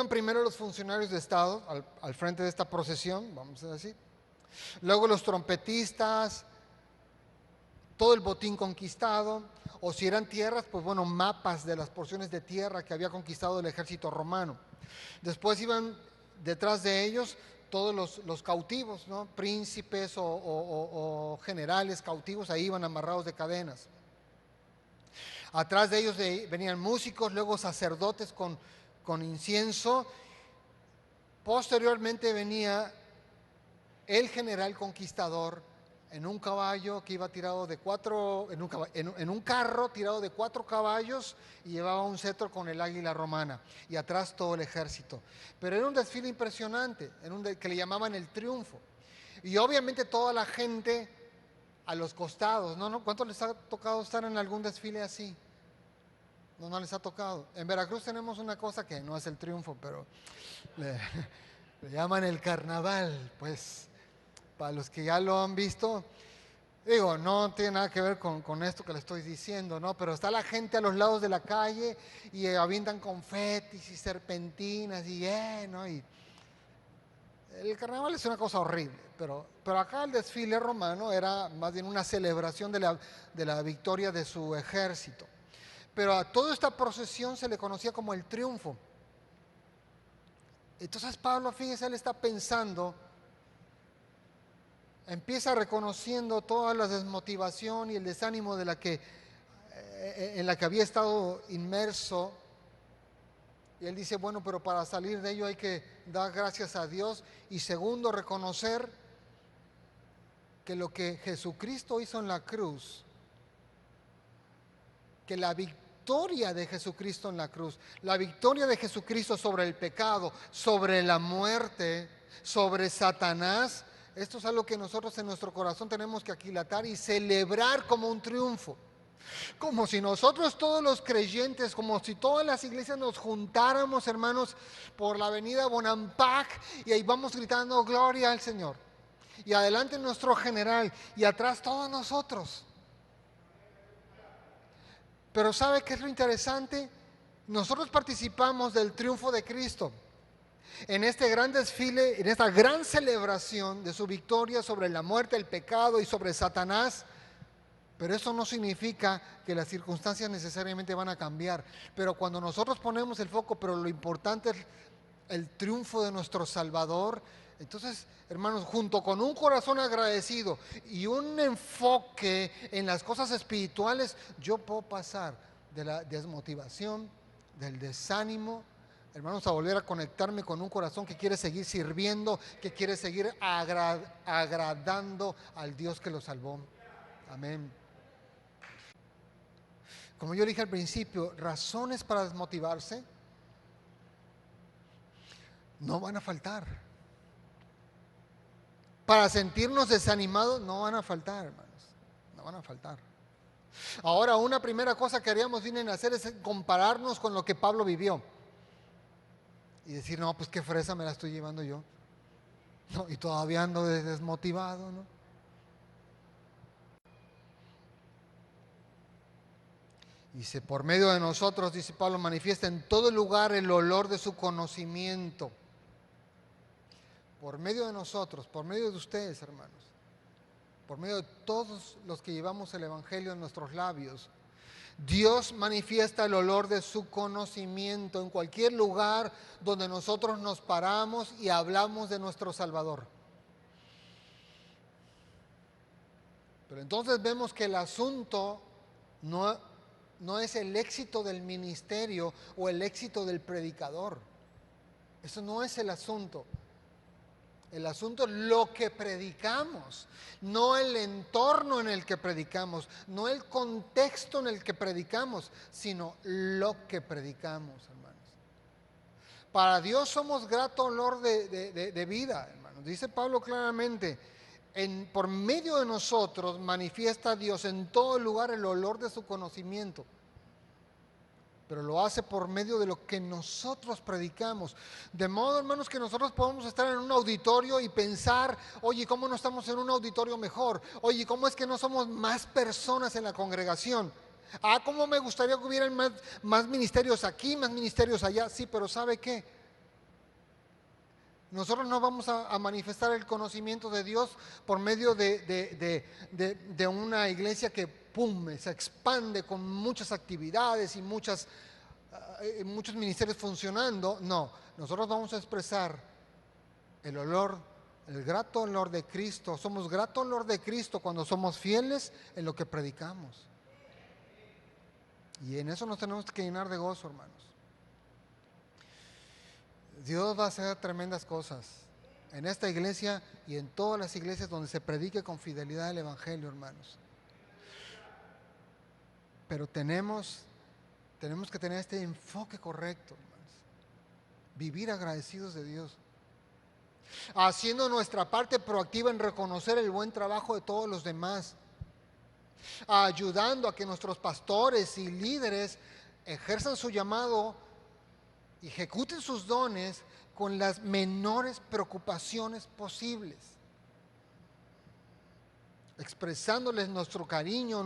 primero los funcionarios de Estado al frente de esta procesión, vamos a decir. Luego los trompetistas, todo el botín conquistado, o si eran tierras, pues bueno, mapas de las porciones de tierra que había conquistado el ejército romano. Después iban detrás de ellos todos los cautivos, ¿no? Príncipes o generales cautivos, ahí iban amarrados de cadenas. Atrás de ellos venían músicos, luego sacerdotes con incienso. Posteriormente venía el general conquistador en un caballo que iba tirado de en un carro tirado de 4 caballos, y llevaba un cetro con el águila romana, y atrás todo el ejército. Pero era un desfile impresionante, que le llamaban el triunfo. Y obviamente toda la gente a los costados, ¿no? ¿Cuánto les ha tocado estar en algún desfile así? No les ha tocado. En Veracruz tenemos una cosa que no es el triunfo, pero le llaman el carnaval, pues. Para los que ya lo han visto, digo, no tiene nada que ver con esto que le estoy diciendo, ¿no? Pero está la gente a los lados de la calle y avientan confetis y serpentinas y ¿no? Y El carnaval es una cosa horrible, pero acá el desfile romano era más bien una celebración de la victoria de su ejército. Pero a toda esta procesión se le conocía como el triunfo. Entonces Pablo, fíjese, él está pensando, empieza reconociendo toda la desmotivación y el desánimo en la que había estado inmerso. Y él dice, bueno, pero para salir de ello hay que dar gracias a Dios. Y segundo, reconocer que lo que Jesucristo hizo en la cruz, que la victoria de Jesucristo en la cruz, la victoria de Jesucristo sobre el pecado, sobre la muerte, sobre Satanás, esto es algo que nosotros en nuestro corazón tenemos que aquilatar y celebrar como un triunfo. Como si nosotros todos los creyentes, como si todas las iglesias nos juntáramos, hermanos, por la avenida Bonampak y ahí vamos gritando gloria al Señor. Y adelante nuestro general y atrás todos nosotros. Pero ¿sabe qué es lo interesante? Nosotros participamos del triunfo de Cristo en este gran desfile, en esta gran celebración de su victoria sobre la muerte, el pecado y sobre Satanás. Pero eso no significa que las circunstancias necesariamente van a cambiar. Pero cuando nosotros ponemos el foco, pero lo importante es el triunfo de nuestro Salvador, entonces, hermanos, junto con un corazón agradecido y un enfoque en las cosas espirituales, yo puedo pasar de la desmotivación, del desánimo, hermanos, a volver a conectarme con un corazón que quiere seguir sirviendo, que quiere seguir agradando al Dios que lo salvó. Amén. Como yo dije al principio, razones para desmotivarse no van a faltar. Para sentirnos desanimados no van a faltar, hermanos. No van a faltar. Ahora, una primera cosa que haríamos bien en hacer es compararnos con lo que Pablo vivió. Y decir, no, pues qué fresa me la estoy llevando yo. No, y todavía ando desmotivado, ¿no? Dice, por medio de nosotros, dice Pablo, manifiesta en todo lugar el olor de su conocimiento. Por medio de nosotros, por medio de ustedes, hermanos, por medio de todos los que llevamos el Evangelio en nuestros labios, Dios manifiesta el olor de su conocimiento en cualquier lugar donde nosotros nos paramos y hablamos de nuestro Salvador. Pero entonces vemos que el asunto no es el éxito del ministerio o el éxito del predicador. Eso no es el asunto. El asunto es lo que predicamos, no el entorno en el que predicamos, no el contexto en el que predicamos, sino lo que predicamos, hermanos. Para Dios somos grato olor de vida, hermanos. Dice Pablo claramente, por medio de nosotros manifiesta Dios en todo lugar el olor de su conocimiento. Pero lo hace por medio de lo que nosotros predicamos. De modo, hermanos, que nosotros podemos estar en un auditorio y pensar, oye, ¿cómo no estamos en un auditorio mejor? Oye, ¿cómo es que no somos más personas en la congregación? Ah, ¿cómo me gustaría que hubieran más ministerios aquí, más ministerios allá? Sí, pero ¿sabe qué? Nosotros no vamos a manifestar el conocimiento de Dios por medio de una iglesia que se expande con muchas actividades y muchos ministerios funcionando. No, nosotros vamos a expresar el olor, el grato olor de Cristo. Somos grato olor de Cristo cuando somos fieles en lo que predicamos. Y en eso nos tenemos que llenar de gozo, hermanos. Dios va a hacer tremendas cosas en esta iglesia y en todas las iglesias donde se predique con fidelidad el Evangelio, hermanos. Pero tenemos que tener este enfoque correcto, hermanos. Vivir agradecidos de Dios. Haciendo nuestra parte proactiva en reconocer el buen trabajo de todos los demás. Ayudando a que nuestros pastores y líderes ejerzan su llamado, ejecuten sus dones con las menores preocupaciones posibles. Expresándoles nuestro cariño,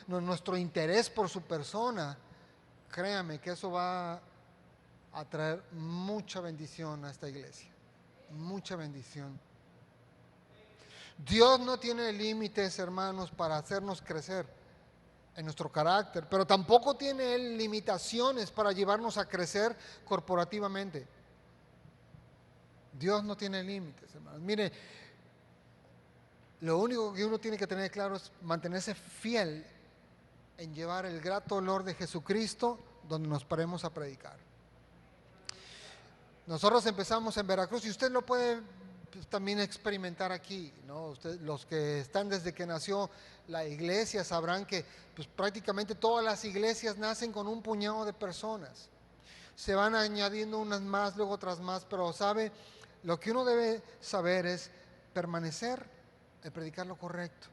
nuestro interés por su persona. Créame que eso va a traer mucha bendición a esta iglesia mucha bendición. Dios no tiene límites, hermanos, para hacernos crecer en nuestro carácter, pero tampoco tiene Él limitaciones para llevarnos a crecer corporativamente. Dios no tiene límites, hermanos. Mire, lo único que uno tiene que tener claro es mantenerse fiel en llevar el grato olor de Jesucristo donde nos paremos a predicar. Nosotros empezamos en Veracruz y usted lo puede también experimentar aquí, ¿no? Usted, los que están desde que nació la iglesia sabrán que pues, prácticamente todas las iglesias nacen con un puñado de personas. Se van añadiendo unas más, luego otras más, pero sabe, lo que uno debe saber es permanecer en predicar lo correcto,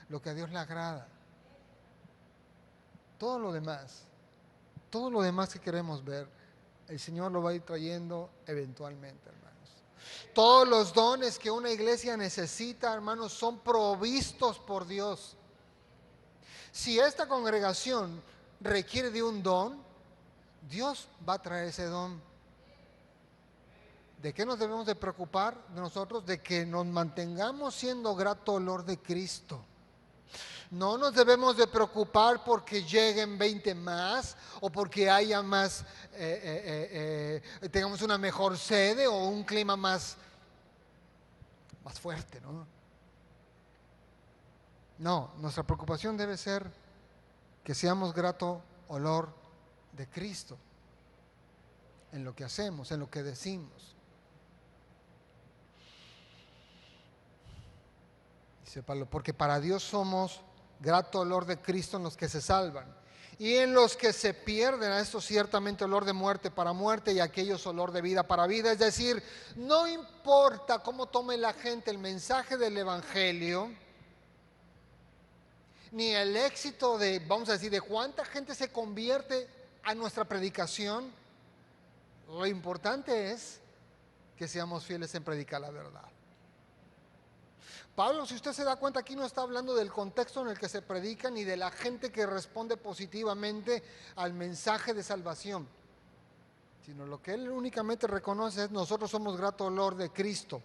lo que a Dios le agrada. Todo lo demás que queremos ver, el Señor lo va a ir trayendo eventualmente, hermanos. Todos los dones que una iglesia necesita, hermanos, son provistos por Dios. Si esta congregación requiere de un don, Dios va a traer ese don. ¿De qué nos debemos de preocupar de nosotros? De que nos mantengamos siendo grato olor de Cristo. No nos debemos de preocupar porque lleguen 20 más o porque haya más, tengamos una mejor sede o un clima más fuerte, ¿no? No, nuestra preocupación debe ser que seamos grato olor de Cristo en lo que hacemos, en lo que decimos. Dice Pablo, porque para Dios somos grato olor de Cristo en los que se salvan, y en los que se pierden a esto ciertamente olor de muerte para muerte y a aquellos olor de vida para vida. Es decir, no importa cómo tome la gente el mensaje del Evangelio, ni el éxito de, vamos a decir, de cuánta gente se convierte a nuestra predicación. Lo importante es que seamos fieles en predicar la verdad. Pablo, si usted se da cuenta, aquí no está hablando del contexto en el que se predica ni de la gente que responde positivamente al mensaje de salvación, sino lo que él únicamente reconoce es: nosotros somos grato olor de Cristo,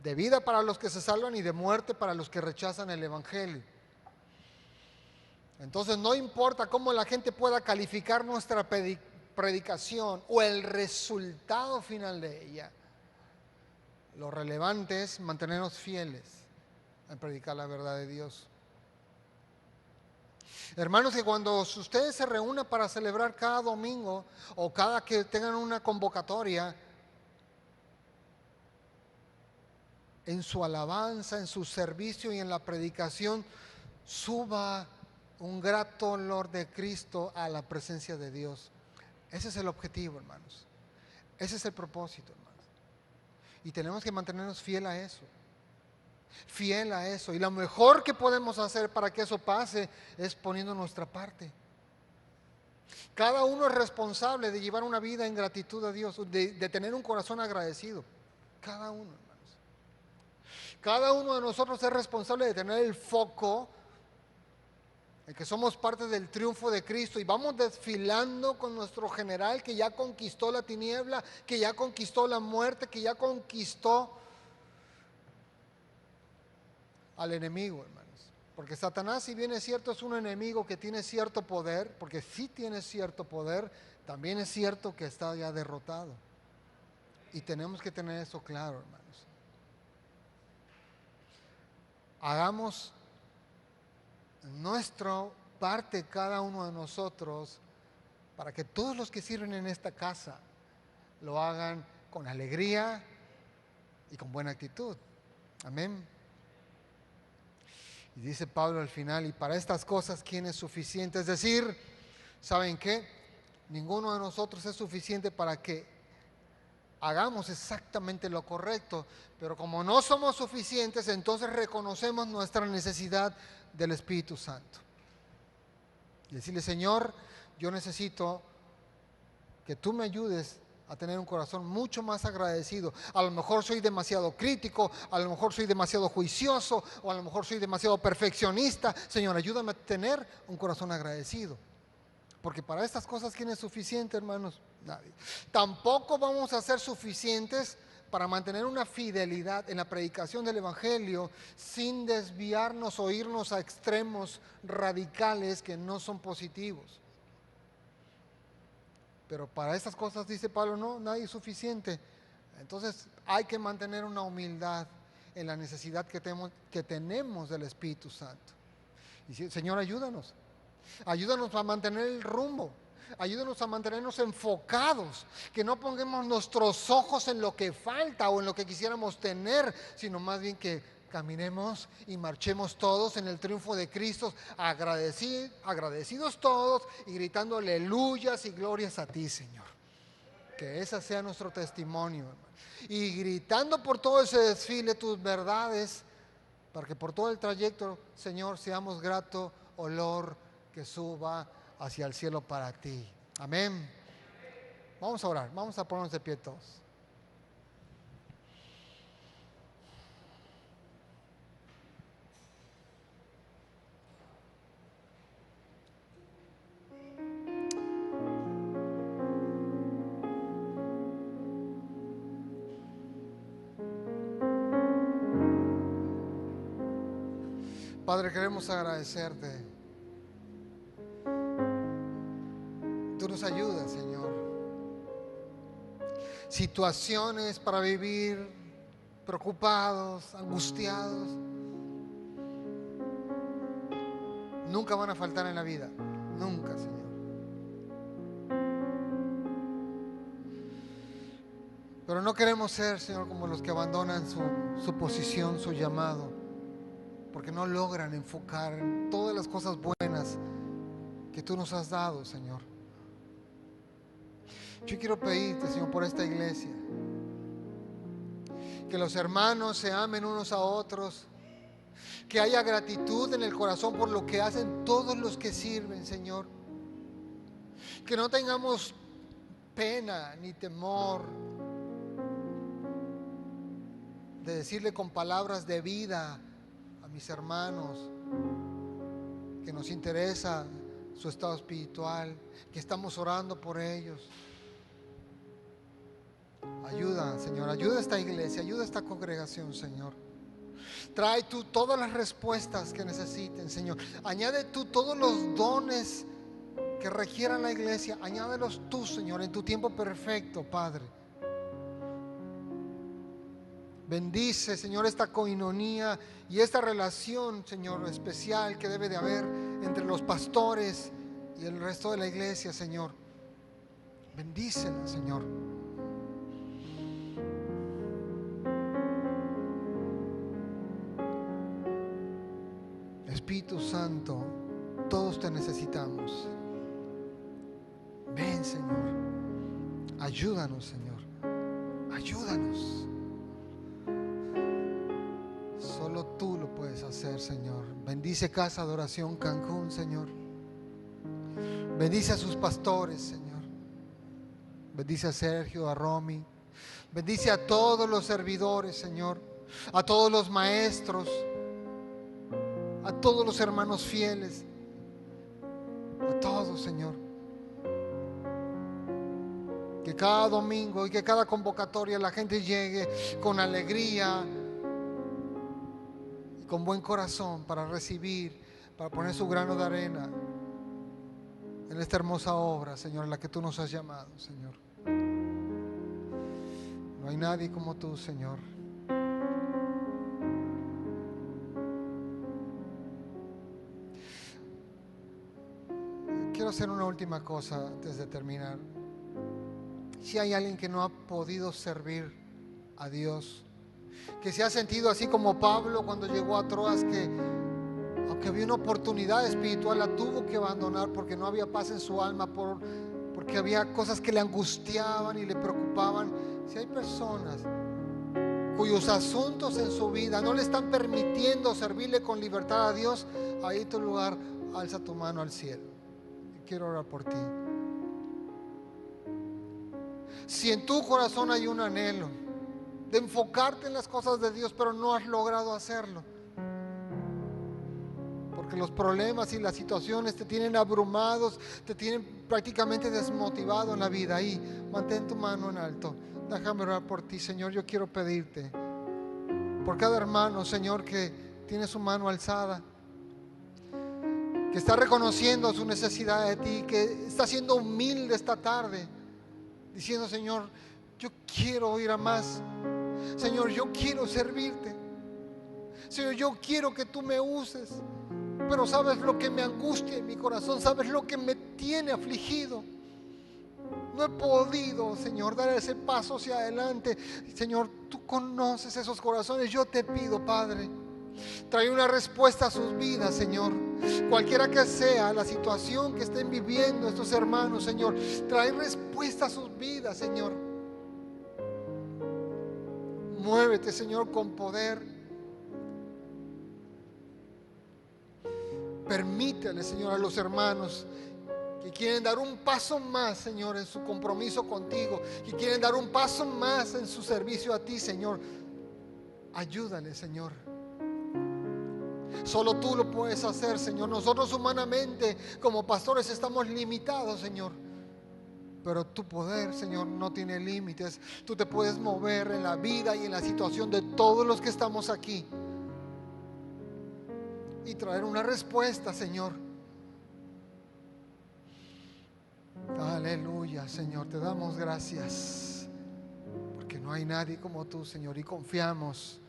de vida para los que se salvan y de muerte para los que rechazan el Evangelio. Entonces no importa cómo la gente pueda calificar nuestra predicación o el resultado final de ella, lo relevante es mantenernos fieles en predicar la verdad de Dios. Hermanos, que cuando ustedes se reúnan para celebrar cada domingo o cada que tengan una convocatoria, en su alabanza, en su servicio y en la predicación, suba un grato olor de Cristo a la presencia de Dios. Ese es el objetivo, hermanos. Ese es el propósito, hermanos. Y tenemos que mantenernos fiel a eso. Fiel a eso. Y lo mejor que podemos hacer para que eso pase es poniendo nuestra parte. Cada uno es responsable de llevar una vida en gratitud a Dios, de tener un corazón agradecido. Cada uno, hermanos. Cada uno de nosotros es responsable de tener el foco en que somos parte del triunfo de Cristo y vamos desfilando con nuestro general que ya conquistó la tiniebla, que ya conquistó la muerte, que ya conquistó al enemigo, hermanos. Porque Satanás, si bien es cierto, es un enemigo que tiene cierto poder, porque sí tiene cierto poder, también es cierto que está ya derrotado. Y tenemos que tener eso claro, hermanos. Hagamos nuestra parte cada uno de nosotros para que todos los que sirven en esta casa lo hagan con alegría y con buena actitud. Amén. Y dice Pablo al final: y para estas cosas, ¿quién es suficiente? Es decir, ¿saben qué? Ninguno de nosotros es suficiente para que hagamos exactamente lo correcto, pero como no somos suficientes, entonces reconocemos nuestra necesidad del Espíritu Santo. Y decirle: Señor, yo necesito que tú me ayudes a tener un corazón mucho más agradecido. A lo mejor soy demasiado crítico, a lo mejor soy demasiado juicioso, o a lo mejor soy demasiado perfeccionista. Señor, ayúdame a tener un corazón agradecido. Porque para estas cosas, ¿quién es suficiente, hermanos? Nadie. Tampoco vamos a ser suficientes para mantener una fidelidad en la predicación del Evangelio sin desviarnos o irnos a extremos radicales que no son positivos. Pero para estas cosas, dice Pablo, no, nadie es suficiente. Entonces hay que mantener una humildad en la necesidad que tenemos del Espíritu Santo. Y Señor, ayúdanos. Ayúdanos a mantener el rumbo. Ayúdanos a mantenernos enfocados, que no pongamos nuestros ojos en lo que falta o en lo que quisiéramos tener, sino más bien que caminemos y marchemos todos en el triunfo de Cristo, agradecidos todos y gritando aleluyas y glorias a ti, Señor. Que ese sea nuestro testimonio, hermano. Y gritando por todo ese desfile tus verdades, para que por todo el trayecto, Señor, seamos grato olor que suba hacia el cielo para ti. Amén. Vamos a orar, vamos a ponernos de pie todos. Padre, queremos agradecerte. Tú nos ayudas, Señor. Situaciones para vivir preocupados, angustiados, nunca van a faltar en la vida. Nunca, Señor. Pero no queremos ser, Señor, como los que abandonan su posición, su llamado, porque no logran enfocar en todas las cosas buenas que tú nos has dado, Señor. Yo quiero pedirte, Señor, por esta iglesia, que los hermanos se amen unos a otros, que haya gratitud en el corazón por lo que hacen todos los que sirven, Señor. Que no tengamos pena ni temor de decirle con palabras de vida a mis hermanos que nos interesa su estado espiritual, que estamos orando por ellos. Ayuda, Señor, ayuda a esta iglesia, ayuda a esta congregación, Señor. Trae tú todas las respuestas que necesiten, Señor. Añade tú todos los dones que requieran la iglesia. Añádelos tú, Señor, en tu tiempo perfecto, Padre. Bendice, Señor, esta coinonía y esta relación, Señor, especial que debe de haber entre los pastores y el resto de la iglesia, Señor. Bendícela, Señor. Espíritu Santo, todos te necesitamos. Ven, Señor. Ayúdanos, Señor. Ayúdanos. Solo tú lo puedes hacer, Señor. Bendice Casa de Oración Cancún, Señor. Bendice a sus pastores, Señor. Bendice a Sergio, a Romy. Bendice a todos los servidores, Señor. A todos los maestros. A todos los hermanos fieles. A todos, Señor. Que cada domingo y que cada convocatoria la gente llegue con alegría y con buen corazón para recibir, para poner su grano de arena en esta hermosa obra, Señor, en la que tú nos has llamado, Señor. No hay nadie como tú, Señor. Quiero hacer una última cosa antes de terminar. Si hay alguien que no ha podido servir a Dios, que se ha sentido así como Pablo cuando llegó a Troas, que aunque había una oportunidad espiritual la tuvo que abandonar porque no había paz en su alma, porque había cosas que le angustiaban y le preocupaban. Si hay personas cuyos asuntos en su vida no le están permitiendo servirle con libertad a Dios, ahí en tu lugar, alza tu mano al cielo. Quiero orar por ti. Si en tu corazón hay un anhelo de enfocarte en las cosas de Dios, pero no has logrado hacerlo, porque los problemas y las situaciones te tienen abrumados, te tienen prácticamente desmotivado en la vida. Ahí, mantén tu mano en alto. Déjame orar por ti, Señor. Yo quiero pedirte por cada hermano, Señor, que tiene su mano alzada, que está reconociendo su necesidad de ti, que está siendo humilde esta tarde, diciendo: Señor, yo quiero ir a más. Señor, yo quiero servirte. Señor, yo quiero que tú me uses. Pero sabes lo que me angustia en mi corazón, sabes lo que me tiene afligido. No he podido, Señor, dar ese paso hacia adelante. Señor, tú conoces esos corazones. Yo te pido, Padre, trae una respuesta a sus vidas, Señor. Cualquiera que sea la situación que estén viviendo estos hermanos, Señor, trae respuesta a sus vidas, Señor. Muévete, Señor, con poder. Permítele, Señor, a los hermanos que quieren dar un paso más, Señor, en su compromiso contigo, que quieren dar un paso más en su servicio a ti, Señor. Ayúdale, Señor. Solo tú lo puedes hacer, Señor. Nosotros humanamente como pastores estamos limitados, Señor, pero tu poder, Señor, no tiene límites. Tú te puedes mover en la vida y en la situación de todos los que estamos aquí y traer una respuesta, Señor. Aleluya, Señor, te damos gracias porque no hay nadie como tú, Señor, y confiamos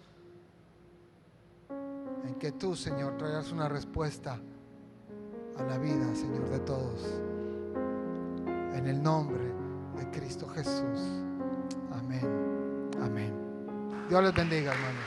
en que tú, Señor, traerás una respuesta a la vida, Señor, de todos, en el nombre de Cristo Jesús. Amén, amén. Dios les bendiga, hermanos.